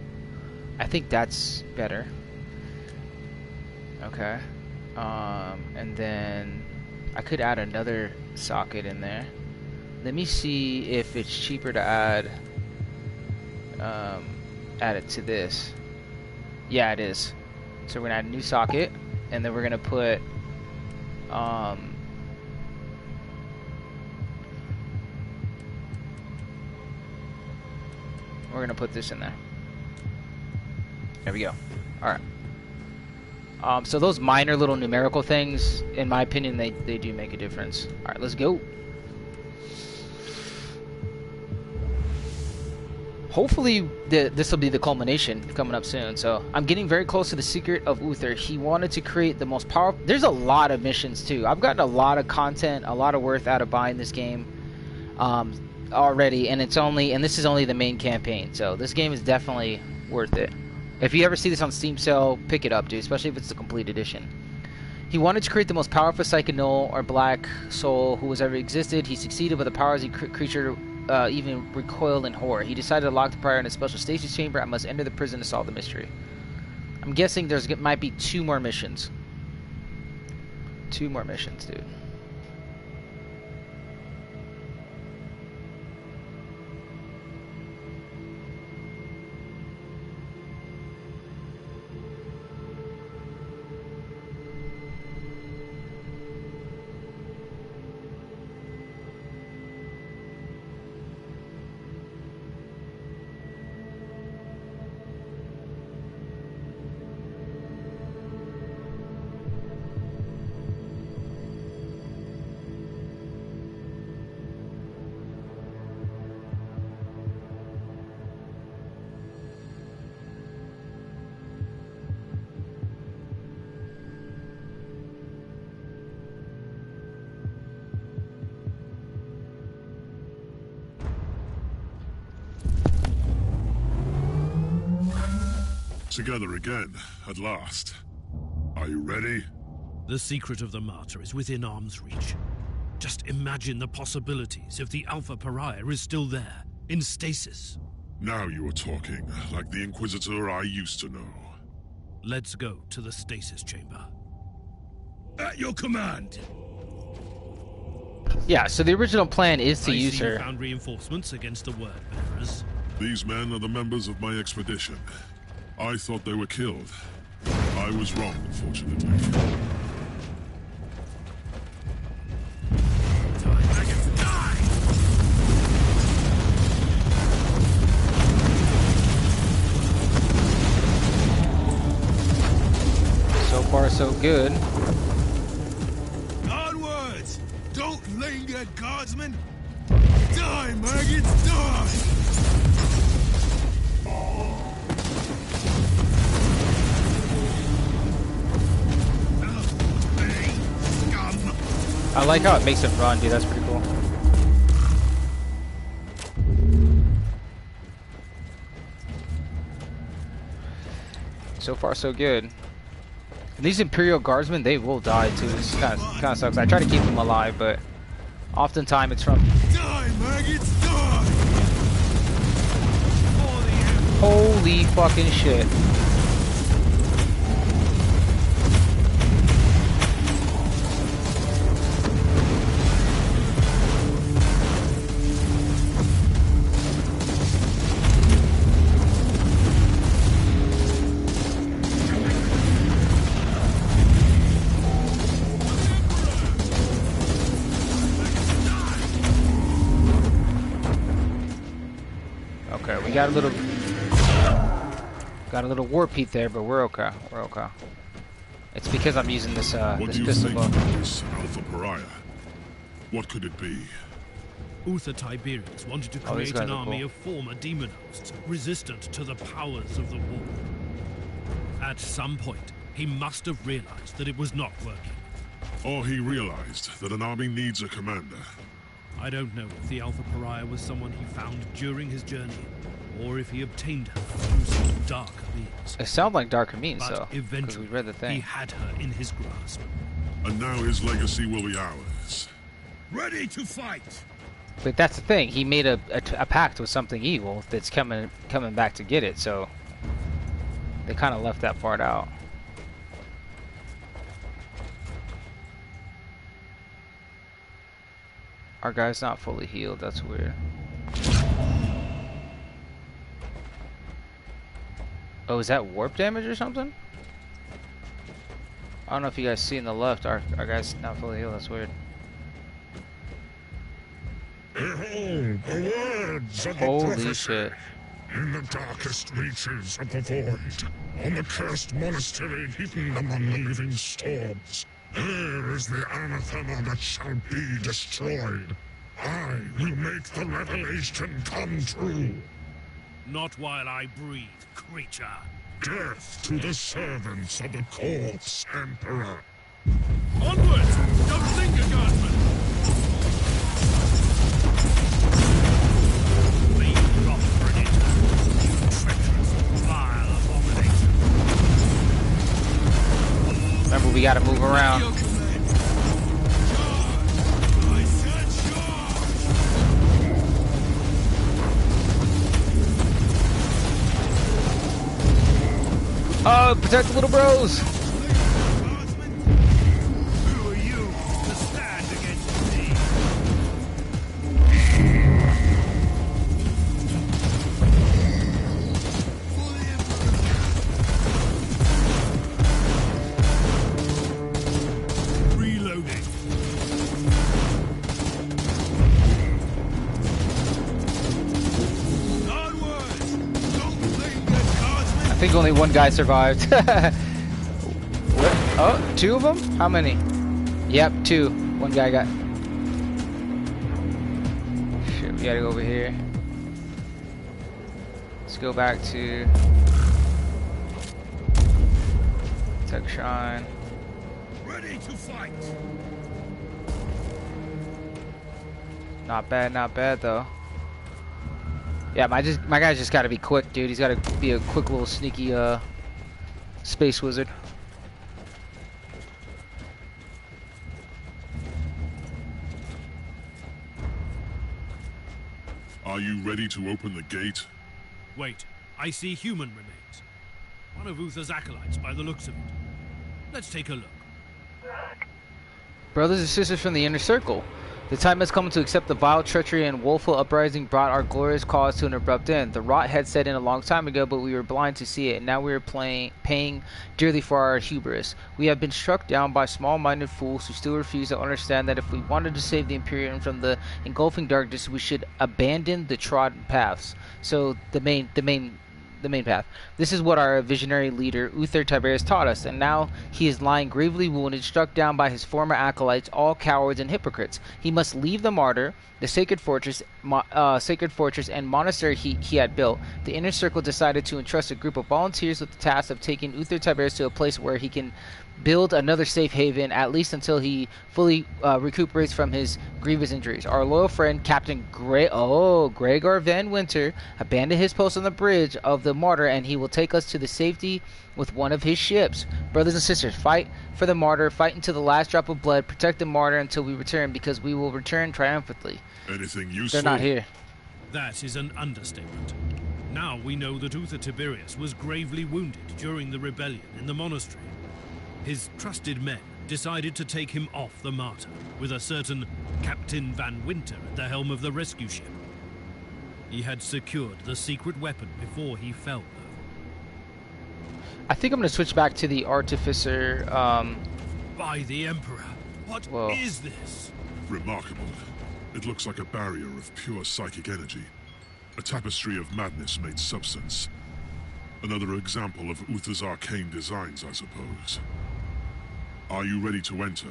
I think that's better. Okay. And then I could add another socket in there. Let me see if it's cheaper to add it to this. Yeah, it is. So we're gonna add a new socket, and then we're gonna put this in there. There we go. Alright. So those minor little numerical things, in my opinion, they do make a difference. Alright, let's go. Hopefully this will be the culmination coming up soon. So I'm getting very close to the secret of Uther. He wanted to create the most powerful. There's a lot of missions too. I've gotten a lot of content, a lot of worth out of buying this game already, and this is only the main campaign. So this game is definitely worth it. If you ever see this on Steam sale, pick it up, dude. Especially if it's the complete edition. He wanted to create the most powerful psychic null or black soul who has ever existed. He succeeded, but the powers he creature even recoiled in horror. He decided to lock the prior in a special stasis chamber and must enter the prison to solve the mystery. I'm guessing there might be 2 more missions. 2 more missions, dude. Together again, at last. Are you ready? The secret of the Martyr is within arm's reach. Just imagine the possibilities if the Alpha Pariah is still there, in stasis. Now you are talking, like the Inquisitor I used to know. Let's go to the stasis chamber. At your command! Yeah, so the original plan is to use her. I found reinforcements against the word bearers. These men are the members of my expedition. I thought they were killed. I was wrong, unfortunately. So far, so good. Onwards! Don't linger, guardsmen! Die, maggots, die! I like how it makes it run, dude. That's pretty cool. So far, so good. And these Imperial Guardsmen, they will die too. This kind of sucks. I try to keep them alive, but oftentimes it's from. Die, maggots, die! Holy fucking shit! Okay, we got a little warp heat there, but we're okay. We're okay. It's because I'm using this What this do you pistol think bow. of this Alpha Pariah? What could it be? Uther Tiberius wanted to Oh, these create an guys are army cool. of former demon hosts, resistant to the powers of the war. At some point, he must have realized that it was not working. Or he realized that an army needs a commander. I don't know if the Alpha Pariah was someone he found during his journey, or if he obtained her through some darker means. It sounds like darker means, But though, because eventually, we read the he thing. had her in his grasp. And now his legacy will be ours. Ready to fight! But that's the thing. He made a pact with something evil that's coming back to get it. So they kind of left that part out. Our guy's not fully healed. That's weird. Oh, is that warp damage or something? I don't know if you guys see in the left. Our guy's not fully healed. That's weird. Behold the words of the Holy prophecy. shit. In the darkest reaches of the void, on the cursed monastery hidden among the living storms, there is the anathema that shall be destroyed. I will make the revelation come true. Not while I breathe, creature. Death to the servants of the corpse emperor. Onwards! Don't linger, guardsmen! Leave rock predator, you treacherous, vile abomination. Remember, we gotta move around. Your command. Charge! I said charge! Oh, protect the little bros! Guardsmen, Who are you to stand against me? for the Emperor. Reloading. Onwards! Don't linger, guardsmen! I think only one guy survived. What? Oh, two of them? How many? Yep, two. One guy got... Shit, we gotta go over here. Let's go back to... Tech Shrine. Ready to fight! Not bad though. Yeah, my guy's just gotta be quick, dude. He's gotta be a quick little sneaky space wizard. Are you ready to open the gate? Wait, I see human remains. One of Uther's acolytes by the looks of it. Let's take a look. Brothers and sisters from the inner circle, the time has come to accept the vile treachery and woeful uprising brought our glorious cause to an abrupt end. The rot had set in a long time ago, but we were blind to see it, and now we are paying dearly for our hubris. We have been struck down by small-minded fools who still refuse to understand that if we wanted to save the Imperium from the engulfing darkness, we should abandon the trodden paths. So the main path. This is what our visionary leader Uther Tiberius taught us, and now he is lying gravely wounded, struck down by his former acolytes, all cowards and hypocrites. He must leave the martyr, the sacred fortress and monastery he had built. The inner circle decided to entrust a group of volunteers with the task of taking Uther Tiberius to a place where he can build another safe haven, at least until he fully recuperates from his grievous injuries. Our loyal friend, Captain Gregor Van Winter, abandoned his post on the bridge of the martyr, and he will take us to the safety with one of his ships. Brothers and sisters, fight for the martyr, fight until the last drop of blood, protect the martyr until we return, because we will return triumphantly. Anything useful? They're not here. That is an understatement. Now we know that Uther Tiberius was gravely wounded during the rebellion in the monastery. His trusted men decided to take him off the martyr, with a certain Captain Van Winter at the helm of the rescue ship. He had secured the secret weapon before he fell, though. I think I'm going to switch back to the Artificer. By the Emperor, what Whoa. is this? Remarkable. It looks like a barrier of pure psychic energy. A tapestry of madness made substance. Another example of Uther's arcane designs, I suppose. Are you ready to enter?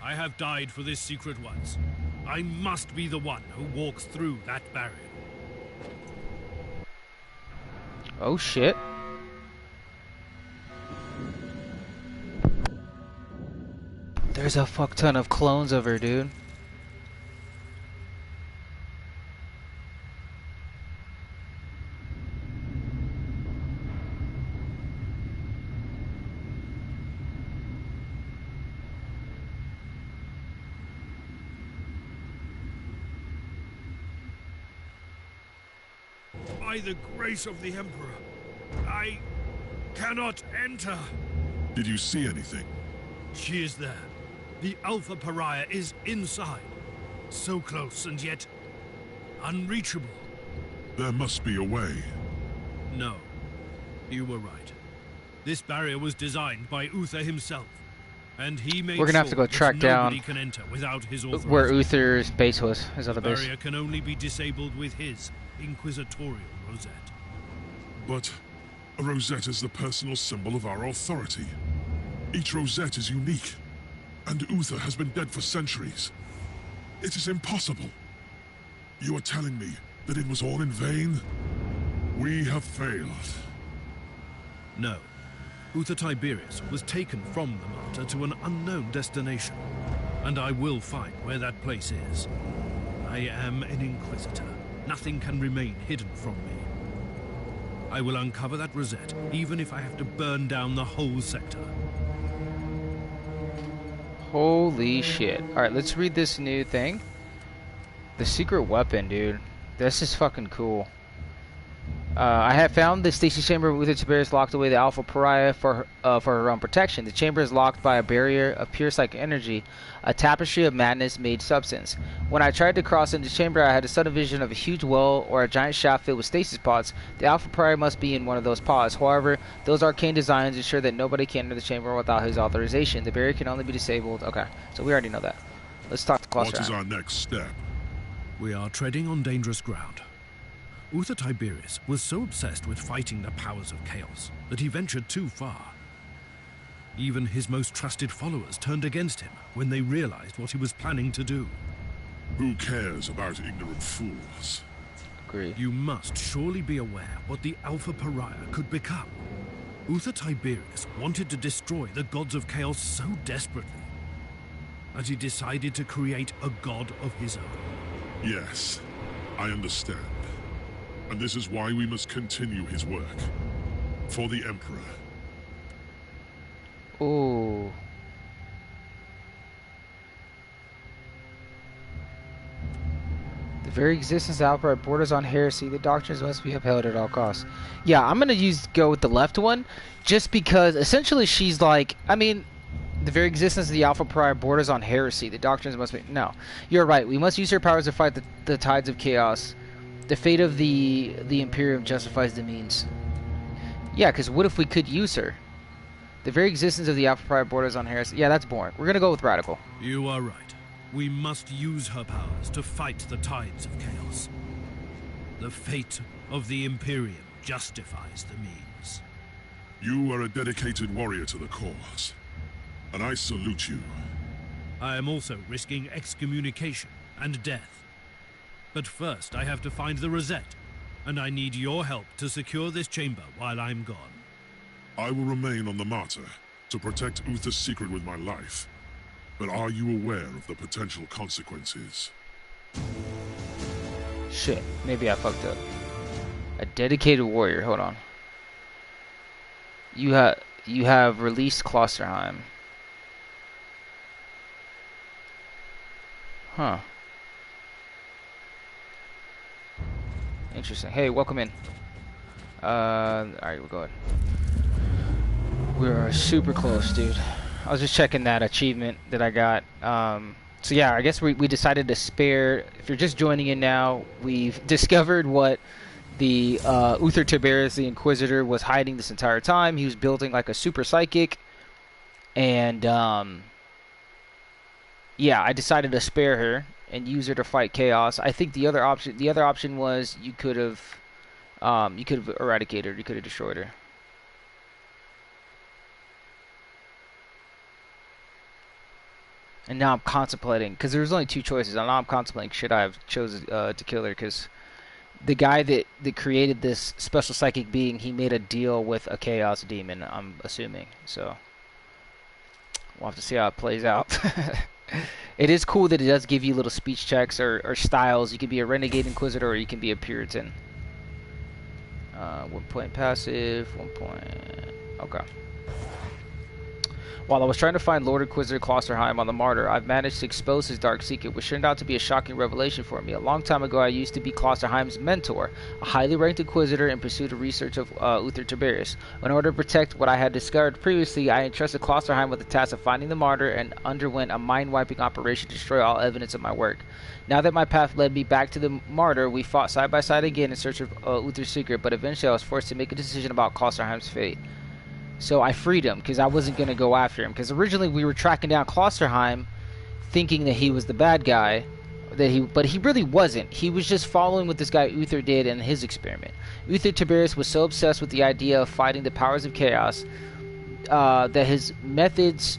I have died for this secret once. I must be the one who walks through that barrier. Oh shit. There's a fuck ton of clones of her, dude. By the grace of the Emperor, I cannot enter. Did you see anything? She is there. The Alpha Pariah is inside. So close and yet unreachable. There must be a way. No, you were right. This barrier was designed by Uther himself, and he made We're gonna have to go track down nobody can enter without his authorization. where Uther's base was, his other The base. barrier can only be disabled with his inquisitorial rosette. But a rosette is the personal symbol of our authority. Each rosette is unique, and Uther has been dead for centuries. It is impossible. You are telling me that it was all in vain? We have failed. No. Uther Tiberius was taken from the Martyr to an unknown destination, and I will find where that place is. I am an Inquisitor. Nothing can remain hidden from me. I will uncover that rosette, even if I have to burn down the whole sector. Holy shit. Alright, let's read this new thing. The secret weapon, dude. This is fucking cool. I have found the stasis chamber with its Tiberius locked away the Alpha Pariah for her own protection. The chamber is locked by a barrier of pure psychic energy, a tapestry of madness made substance. When I tried to cross into the chamber, I had a sudden vision of a huge well or a giant shaft filled with stasis pods. The Alpha Pariah must be in one of those pods. However, those arcane designs ensure that nobody can enter the chamber without his authorization. The barrier can only be disabled. Okay, so we already know that. Let's talk to Cluster. What is our next step? We are treading on dangerous ground. Uther Tiberius was so obsessed with fighting the powers of chaos that he ventured too far. Even his most trusted followers turned against him when they realized what he was planning to do. Who cares about ignorant fools? Agree. You must surely be aware what the Alpha Pariah could become. Uther Tiberius wanted to destroy the gods of chaos so desperately that he decided to create a god of his own. Yes, I understand. And this is why we must continue his work. For the Emperor. Ooh. The very existence of outright borders on heresy. The doctrines must be upheld at all costs. Yeah, I'm gonna go with the left one, just because essentially she's like, I mean, the very existence of the Alpha Pariah borders on heresy. The doctrines must be. No, you're right. We must use her powers to fight the tides of chaos. The fate of the Imperium justifies the means. Yeah, because what if we could use her? The very existence of the Alpha Pariah borders on heresy. Yeah, that's boring. We're gonna go with radical. You are right. We must use her powers to fight the tides of chaos. The fate of the Imperium justifies the means. You are a dedicated warrior to the cause, and I salute you. I am also risking excommunication and death. But first, I have to find the rosette, and I need your help to secure this chamber while I'm gone. I will remain on the Martyr to protect Uther's secret with my life. But are you aware of the potential consequences? Shit, maybe I fucked up. A dedicated warrior. Hold on. You have released Klosterheim. Huh. Interesting. Hey, welcome in. Alright, we're going. We're super close, dude. I was just checking that achievement that I got. So yeah, I guess we decided to spare. If you're just joining in now, we've discovered what the Uther Tiberius, the Inquisitor, was hiding this entire time. He was building like a super psychic, and yeah, I decided to spare her and use her to fight chaos. I think the other option was you could have eradicated her, you could have destroyed her. And now I'm contemplating, because there was only two choices. And now I'm contemplating, should I have chosen to kill her? Because the guy that created this special psychic being, he made a deal with a chaos demon, I'm assuming. So we'll have to see how it plays out. It is cool that it does give you little speech checks or styles. You can be a renegade inquisitor, or you can be a puritan. 1 point passive, 1 point. Okay. While I was trying to find Lord Inquisitor Klosterheim on the Martyr, I've managed to expose his dark secret, which turned out to be a shocking revelation for me. A long time ago, I used to be Klosterheim's mentor, a highly ranked Inquisitor in pursuit of research of Uther Tiberius. In order to protect what I had discovered previously, I entrusted Klosterheim with the task of finding the Martyr and underwent a mind-wiping operation to destroy all evidence of my work. Now that my path led me back to the Martyr, we fought side by side again in search of Uther's secret, but eventually I was forced to make a decision about Klosterheim's fate. So I freed him because I wasn't going to go after him. Because originally we were tracking down Klosterheim thinking that he was the bad guy. But he really wasn't. He was just following what this guy Uther did in his experiment. Uther Tiberius was so obsessed with the idea of fighting the powers of chaos that his methods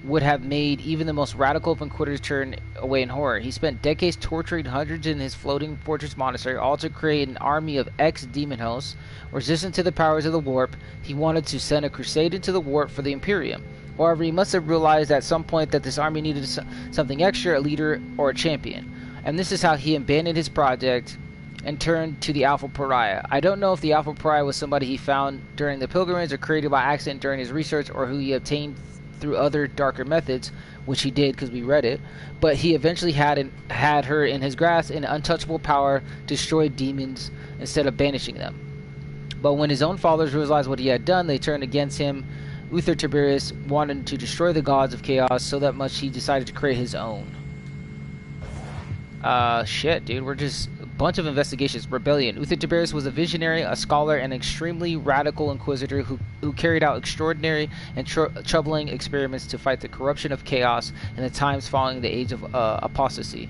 would have made even the most radical of inquisitors turn away in horror. He spent decades torturing hundreds in his floating fortress monastery, all to create an army of ex-demon hosts resistant to the powers of the warp. He wanted to send a crusade into the warp for the Imperium. However, he must have realized at some point that this army needed something extra, a leader or a champion. And this is how he abandoned his project and turned to the Alpha Pariah. I don't know if the Alpha Pariah was somebody he found during the pilgrimage or created by accident during his research, or who he obtained through other darker methods, which he did because we read it, but he eventually had her in his grasp, an untouchable power to destroy demons instead of banishing them. But when his own followers realized what he had done, they turned against him. Uther Tiberius wanted to destroy the gods of chaos so that much he decided to create his own. Shit, dude, we're just a bunch of investigations. Rebellion. Uther Tiberius was a visionary, a scholar, and extremely radical inquisitor who carried out extraordinary and troubling experiments to fight the corruption of chaos in the times following the age of apostasy.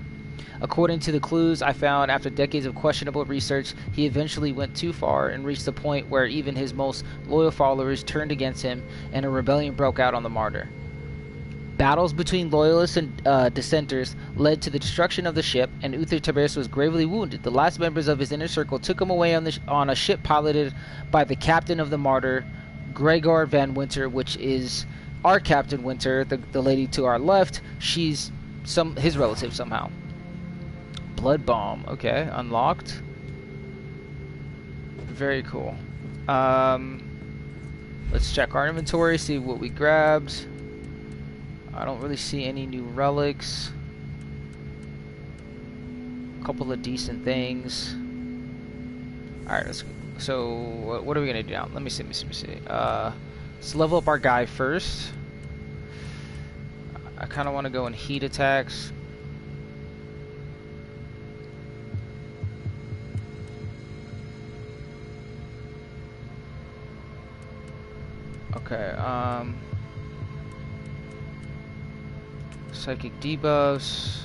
According to the clues I found after decades of questionable research, he eventually went too far and reached the point where even his most loyal followers turned against him, and a rebellion broke out on the Martyr. Battles between loyalists and dissenters led to the destruction of the ship, and Uther Tiberius was gravely wounded. The last members of his inner circle took him away on a ship piloted by the captain of the Martyr, Gregor Van Winter, which is our Captain Winter, the lady to our left. She's his relative somehow. Blood bomb. Okay, unlocked. Very cool. Let's check our inventory, see what we grabbed. I don't really see any new relics. A couple of decent things. Alright, let's go. So, what are we gonna do now? Let me see. Let's level up our guy first. I kind of want to go in heat attacks. Okay, psychic debuffs.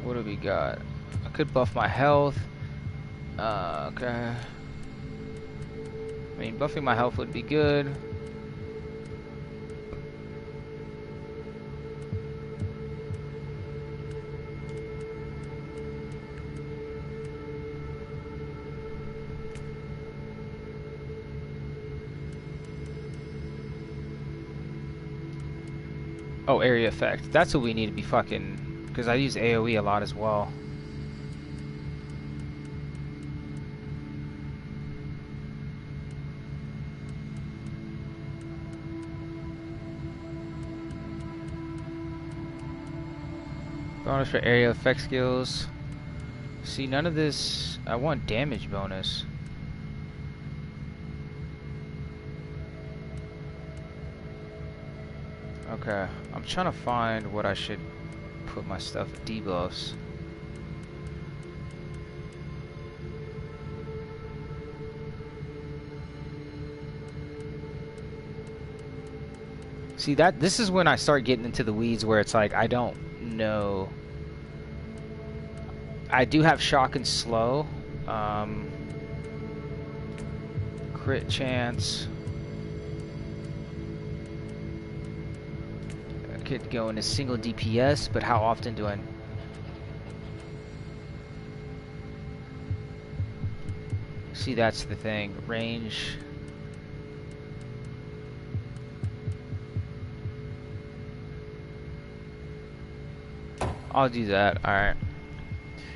What do we got? I could buff my health. Okay. I mean, buffing my health would be good. Oh, area effect. That's what we need to be fucking... Because I use AoE a lot as well. Bonus for area effect skills. See, none of this... I want damage bonus. Okay, I'm trying to find what I should put my stuff debuffs. See, this is when I start getting into the weeds where it's like, I don't know. I do have shock and slow. Crit chance. I could go into single DPS, but how often do I... See, that's the thing. Range... I'll do that. Alright.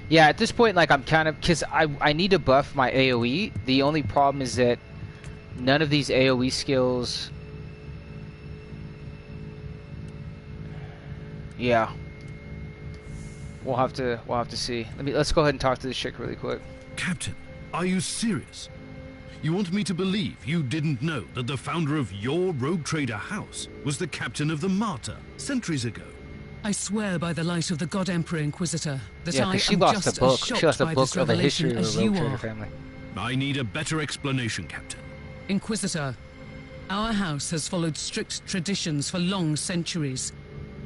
Yeah, at this point, like, I'm kind of... Because I need to buff my AoE. The only problem is that none of these AoE skills... Yeah. We'll have to see. Let's go ahead and talk to this chick really quick. Captain, are you serious? You want me to believe you didn't know that the founder of your rogue trader house was the captain of the Martyr centuries ago? I swear by the light of the God Emperor Inquisitor that Yeah, I am she lost just a book. as shocked She lost a by book this of the history revelation of as the you rogue trader are. family. I need a better explanation, Captain. Inquisitor, our house has followed strict traditions for long centuries.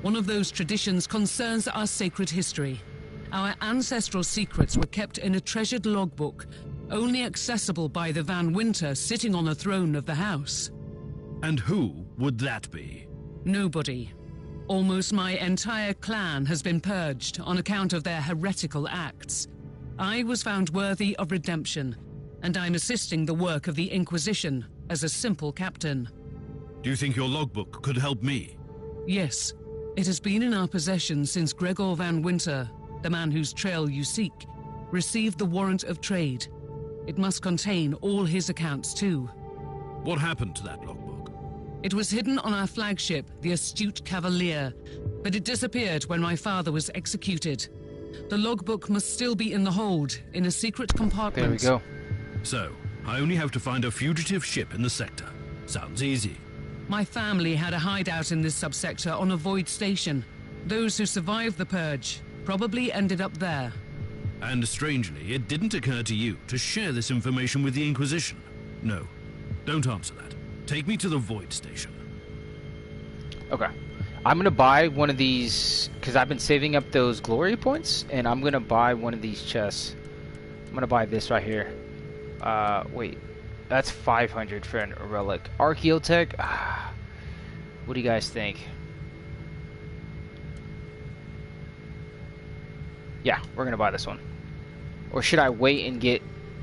One of those traditions concerns our sacred history. Our ancestral secrets were kept in a treasured logbook, only accessible by the Van Winter sitting on the throne of the house. And who would that be? Nobody. Almost my entire clan has been purged on account of their heretical acts. I was found worthy of redemption, and I'm assisting the work of the Inquisition as a simple captain. Do you think your logbook could help me? Yes, it has been in our possession since Gregor Van Winter, the man whose trail you seek, received the warrant of trade. It must contain all his accounts too. What happened to that logbook? It was hidden on our flagship, the Astute Cavalier, but it disappeared when my father was executed. The logbook must still be in the hold, in a secret compartment. There we go. So, I only have to find a fugitive ship in the sector. Sounds easy. My family had a hideout in this subsector on a void station. Those who survived the purge probably ended up there. And strangely, it didn't occur to you to share this information with the Inquisition. No, don't answer that. Take me to the Void Station. Okay. I'm gonna buy one of these because I've been saving up those glory points, and I'm gonna buy one of these chests. I'm gonna buy this right here. Wait, that's 500 for a relic. Archaeotech. What do you guys think? Yeah, we're gonna buy this one. Or should I wait and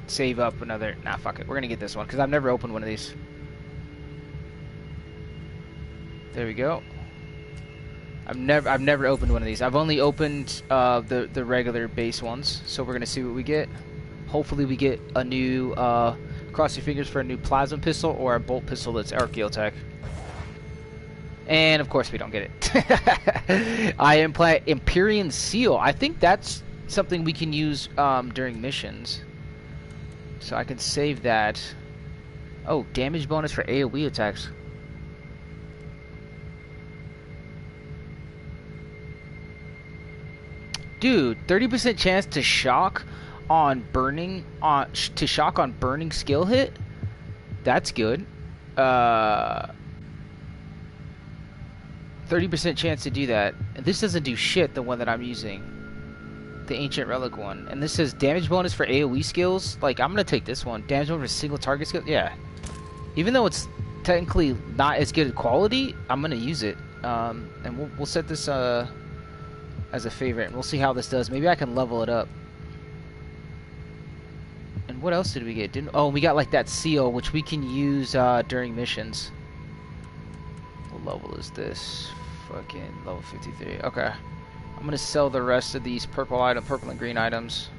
save up another? Nah, fuck it. We're gonna get this one because I've never opened one of these. There we go. I've never opened one of these. I've only opened the regular base ones. So we're gonna see what we get. Hopefully we get a new cross your fingers for a new plasma pistol or a bolt pistol that's Archaeotech. And of course we don't get it. I implant Empyrean Seal. I think that's something we can use during missions. So I can save that. Oh, damage bonus for AoE attacks. Dude, 30% chance to shock on burning skill hit. That's good. 30% chance to do that. And this doesn't do shit, the one that I'm using. The ancient relic one. And this says damage bonus for AoE skills. Like, I'm gonna take this one. Damage bonus for single target skill. Yeah. Even though it's technically not as good quality, I'm gonna use it. And we'll set this as a favorite, and we'll see how this does. Maybe I can level it up. And what else did we get? Oh, we got like that seal, which we can use during missions. What level is this? Fucking level 53. Okay. I'm gonna sell the rest of these purple and green items.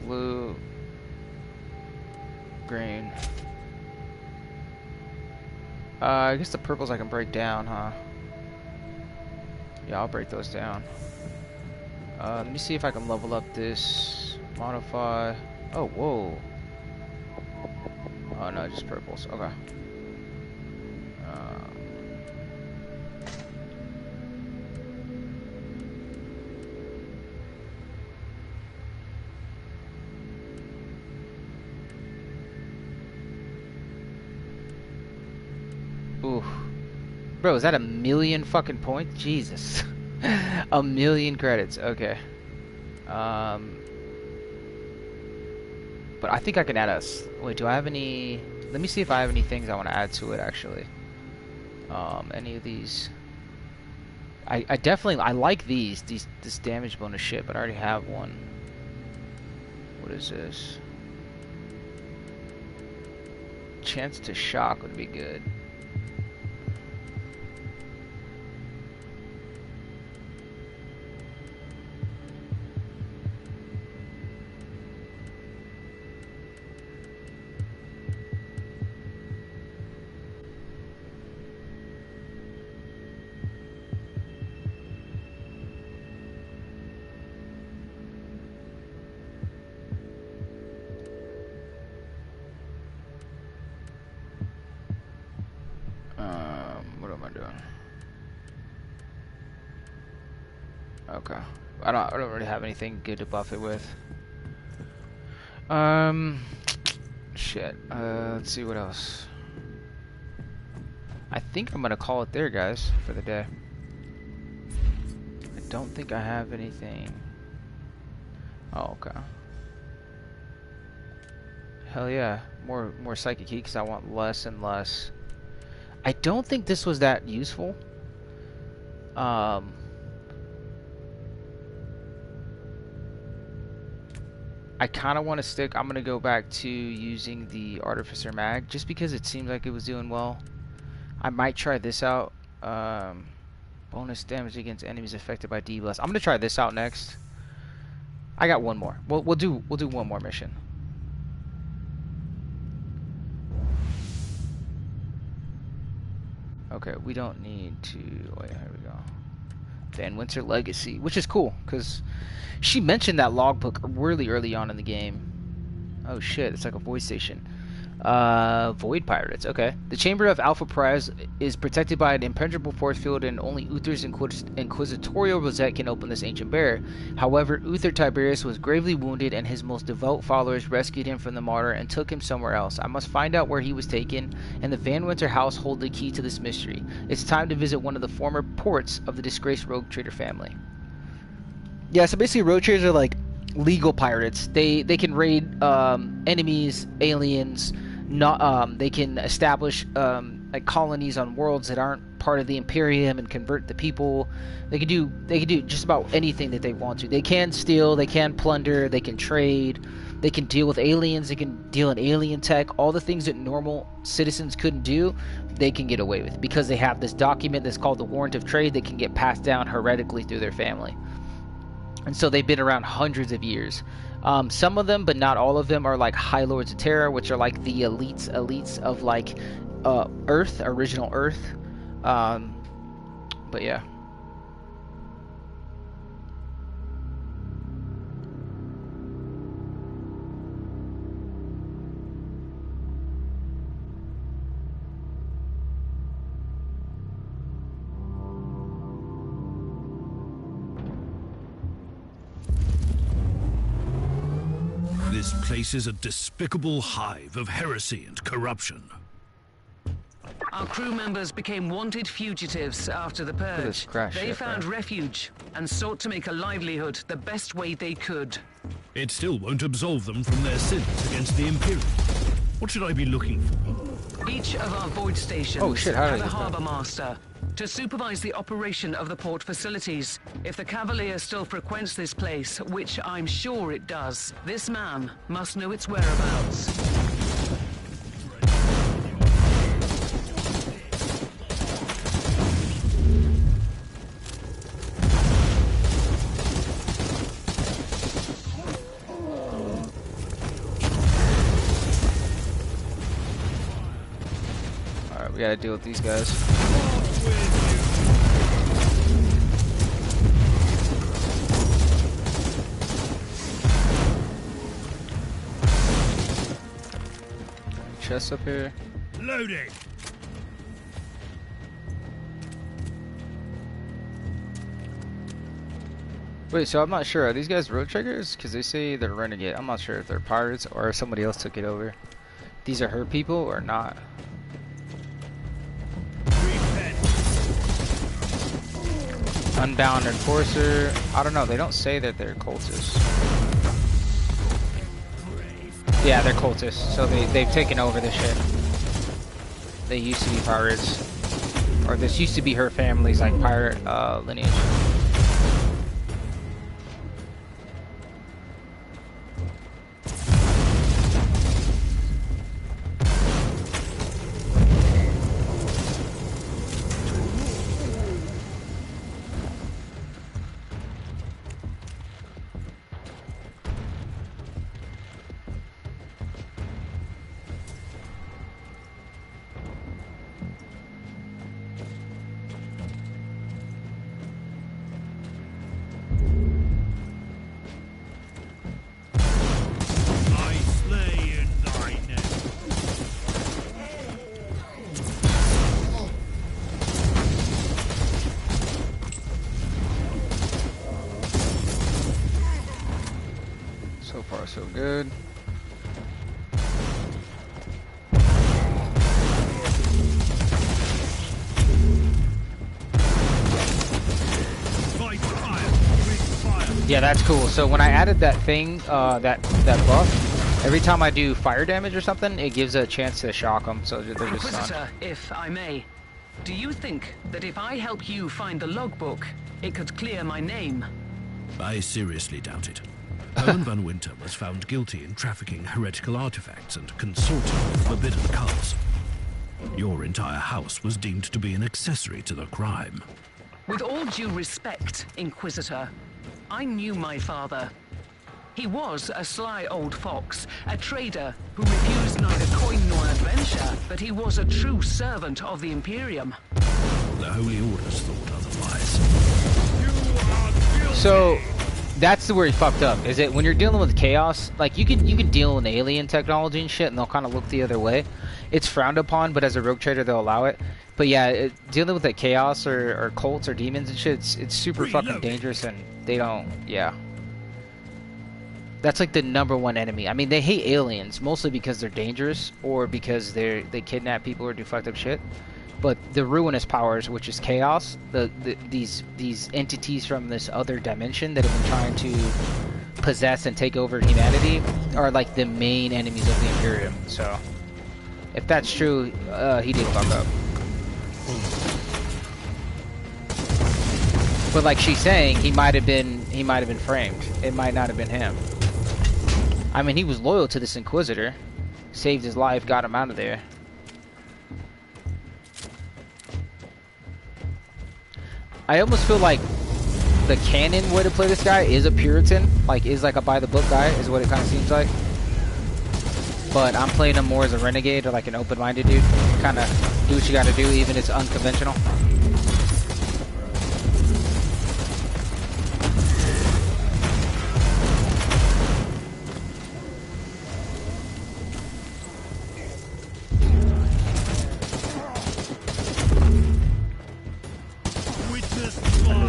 Blue, green. I guess the purples I can break down, huh? Yeah, I'll break those down. Let me see if I can level up this. Modify. Oh, whoa. Oh, no, just purples. Okay. Bro, is that 1,000,000 fucking points? Jesus. 1,000,000 credits. Okay. But I think I can add us. Wait, do I have any? Let me see if I have any things I want to add to it actually. Any of these? I definitely like this damage bonus shit, but I already have one. What is this? Chance to shock would be good. What am I doing? Okay. I don't really have anything good to buff it with. Shit. Let's see what else. I think I'm gonna call it there, guys, for the day. I don't think I have anything. Oh, okay. Hell yeah. More psychic heat because I want less and less. I don't think this was that useful. I kind of want to stick. I'm going to go back to using the Artificer Mag just because it seems like it was doing well. I might try this out. Bonus damage against enemies affected by D-Blast. I'm going to try this out next. I got one more. We'll do one more mission. Okay, we don't need to. Wait, here we go. Van Winter Legacy, which is cool because she mentioned that logbook really early on in the game. Oh shit, it's like a void station. Void Pirates, okay. The Chamber of Alpha Prize is protected by an impenetrable force field, and only Uther's inquisitorial rosette can open this ancient barrier. However, Uther Tiberius was gravely wounded, and his most devout followers rescued him from the martyr and took him somewhere else. I must find out where he was taken, and the Van Winter house hold the key to this mystery. It's time to visit one of the former ports of the disgraced rogue trader family. Yeah, so basically rogue traders are like legal pirates. They can raid enemies, aliens. Not they can establish like colonies on worlds that aren't part of the Imperium and convert the people. They can do just about anything that they want to. They can steal, they can plunder, they can trade, they can deal with aliens, they can deal in alien tech. All the things that normal citizens couldn't do, they can get away with because they have this document that's called the Warrant of Trade that can get passed down heretically through their family. And so they've been around hundreds of years. Some of them, but not all of them, are like High Lords of Terra, which are like the elites of like Earth, original Earth. But yeah. This place is a despicable hive of heresy and corruption. Our crew members became wanted fugitives after the purge. They found refuge and sought to make a livelihood the best way they could. It still won't absolve them from their sins against the Imperium. What should I be looking for? Each of our void stations have a harbour master to supervise the operation of the port facilities. If the Cavalier still frequents this place, which I'm sure it does, this man must know its whereabouts. Alright, we gotta deal with these guys. Chest up here. Loading. Wait, so I'm not sure. Are these guys road triggers? Because they say they're renegade. I'm not sure if they're pirates or if somebody else took it over. These are her people or not. Repent. Unbound Enforcer. I don't know. They don't say that they're cultists. Yeah, they're cultists. So they've taken over this shit. They used to be pirates. Or this used to be her family's like pirate lineage. So far, so good. Yeah, that's cool. So when I added that thing, that buff, every time I do fire damage or something, it gives a chance to shock them. So they're just Inquisitor, if I may, do you think that if I help you find the logbook, it could clear my name? I seriously doubt it. Owen Van Winter was found guilty in trafficking heretical artifacts and consorting with forbidden cults. Your entire house was deemed to be an accessory to the crime. With all due respect, Inquisitor, I knew my father. He was a sly old fox, a trader who refused neither coin nor adventure, but he was a true servant of the Imperium. The Holy Orders thought otherwise. So that's where he fucked up. Is it when you're dealing with chaos, like you can deal in alien technology and shit, and they'll kind of look the other way. It's frowned upon, but as a rogue trader, they'll allow it. But yeah, dealing with the chaos or cults or demons and shit, it's super fucking dangerous, and they don't. Yeah, that's like the #1 enemy. I mean, they hate aliens mostly because they're dangerous or because they kidnap people or do fucked up shit. But the ruinous powers, which is chaos, these entities from this other dimension that have been trying to possess and take over humanity, are like the main enemies of the Imperium. So, if that's true, he did fuck up. But like she's saying, he might have been framed. It might not have been him. I mean, he was loyal to this Inquisitor, saved his life, got him out of there. I almost feel like the canon way to play this guy is a Puritan, is like a by-the-book guy, is what it kind of seems like. But I'm playing him more as a renegade or like an open-minded dude. Kind of do what you gotta do, even if it's unconventional.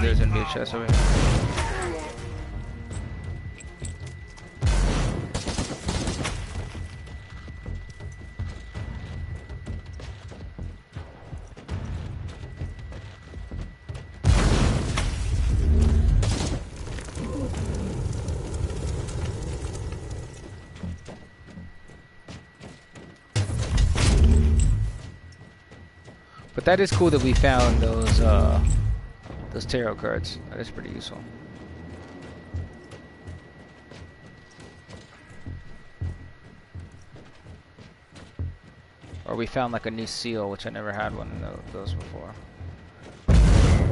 There's gonna be a chest over here. But that is cool that we found those tarot cards. That is pretty useful. Or we found like a new seal, which I never had one of those before.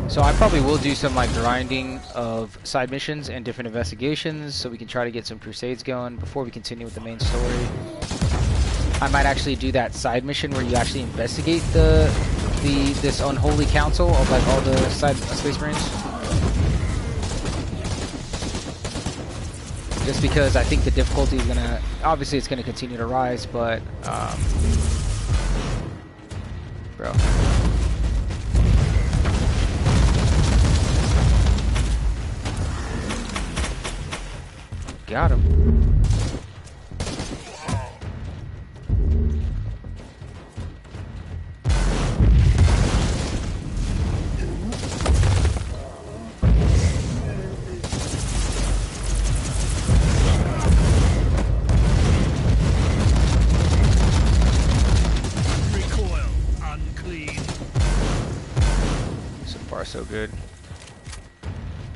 So I probably will do some like grinding of side missions and different investigations so we can try to get some crusades going before we continue with the main story. I might actually do that side mission where you actually investigate this unholy council of like all the space marines. Just because I think the difficulty is gonna, obviously it's gonna continue to rise, but bro. Got him.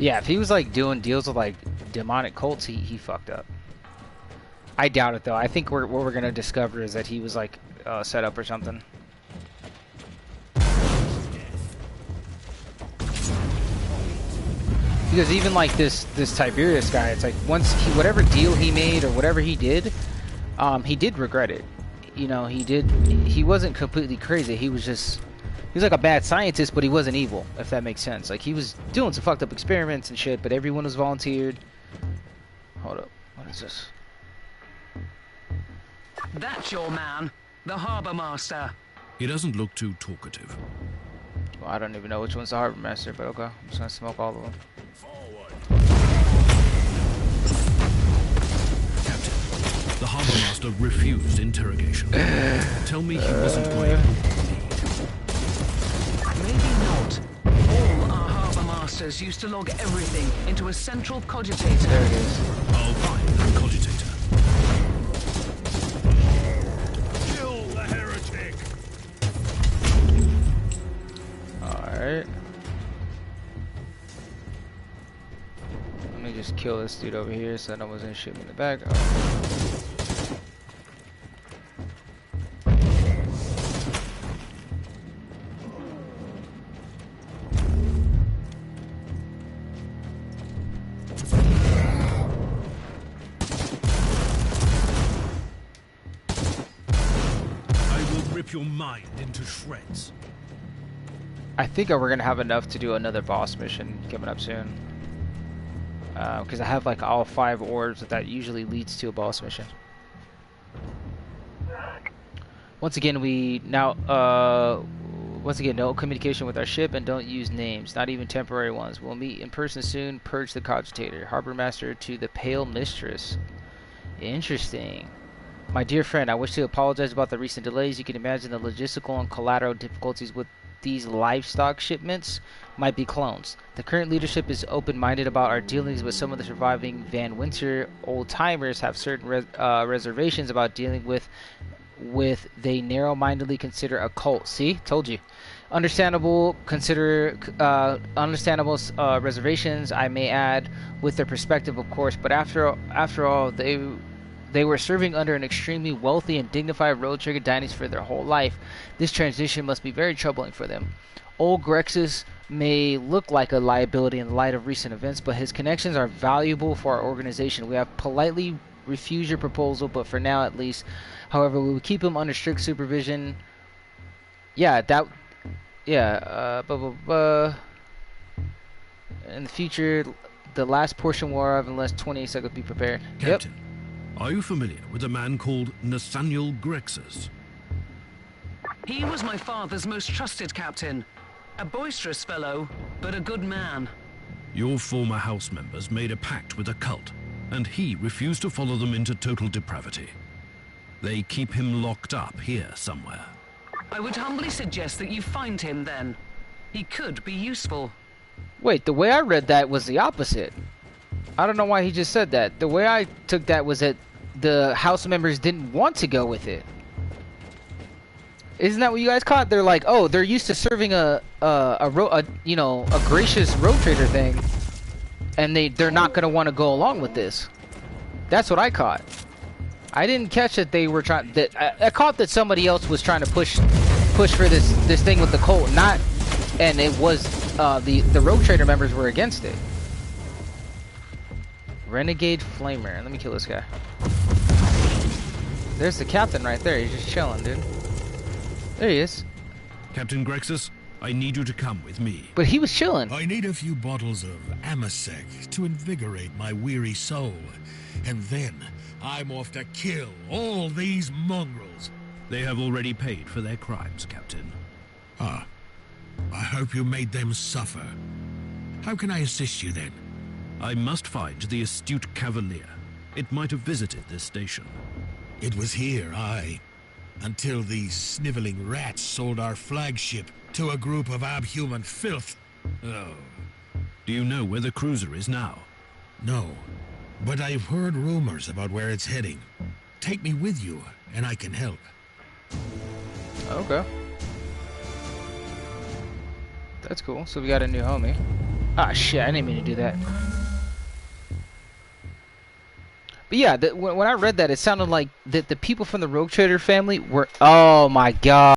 Yeah, if he was like doing deals with like demonic cults, he fucked up. I doubt it though. I think what we're gonna discover is that he was like set up or something. Because even like this Tiberius guy, it's like once whatever deal he made or whatever he did regret it. You know, he wasn't completely crazy. He was like a bad scientist, but he wasn't evil, if that makes sense. Like he was doing some fucked up experiments and shit, but everyone was volunteered. Hold up, what is this? That's your man, the Harbour Master. He doesn't look too talkative. Well, I don't even know which one's the Harbour Master, but okay, I'm just gonna smoke all of them. Captain, the Harbour Master refused interrogation. Tell me he wasn't going to Maybe not. All our Harbour Masters used to log everything into a central cogitator. There it is. I'll find that cogitator. Kill the heretic! Alright. Let me just kill this dude over here so no one's gonna shoot me in the back. Oh. Your mind into shreds. I think we're gonna have enough to do another boss mission coming up soon. Because I have like all 5 orbs that usually leads to a boss mission. Once again, no communication with our ship and don't use names, not even temporary ones. We'll meet in person soon. Purge the cogitator. Harbor Master to the Pale Mistress. Interesting. My dear friend, I wish to apologize about the recent delays. You can imagine the logistical and collateral difficulties with these livestock shipments might be clones. The current leadership is open-minded about our dealings, but some of the surviving Van Winter old-timers have certain reservations about dealing with they narrow-mindedly consider a cult. See? Told you. Understandable reservations, I may add, with their perspective, of course, but after all, they were serving under an extremely wealthy and dignified road trigger dynasty for their whole life. This transition must be very troubling for them. Old Grexus may look like a liability in the light of recent events, but his connections are valuable for our organization. We have politely refused your proposal, but for now at least. However, we will keep him under strict supervision. In the future, the last portion will arrive in less 28 seconds. Be prepared. Captain. Yep. Are you familiar with a man called Nathaniel Grexus? He was my father's most trusted captain. A boisterous fellow, but a good man. Your former house members made a pact with a cult, and he refused to follow them into total depravity. They keep him locked up here somewhere. I would humbly suggest that you find him then. He could be useful. Wait, the way I read that was the opposite. I don't know why he just said that. The way I took that was that the house members didn't want to go with it. Isn't that what you guys caught? They're like, oh, they're used to serving a gracious road trader thing, and they're not gonna want to go along with this. That's what I caught. I didn't catch that they were trying. I caught that somebody else was trying to push for this thing with the cult, and it was the road trader members were against it. Renegade Flamer. Let me kill this guy. There's the captain right there. He's just chilling, dude. There he is. Captain Grexus, I need you to come with me. But he was chilling. I need a few bottles of Amasec to invigorate my weary soul. And then I'm off to kill all these mongrels. They have already paid for their crimes, Captain. Ah. I hope you made them suffer. How can I assist you then? I must find the astute Cavalier. It might have visited this station. It was here, aye. Until these sniveling rats sold our flagship to a group of abhuman filth. Oh. Do you know where the cruiser is now? No. But I've heard rumors about where it's heading. Take me with you, and I can help. Okay. That's cool. So we got a new homie. Ah, shit, I didn't mean to do that. But yeah, when I read that, it sounded like that the people from the Rogue Trader family were... Oh, my God.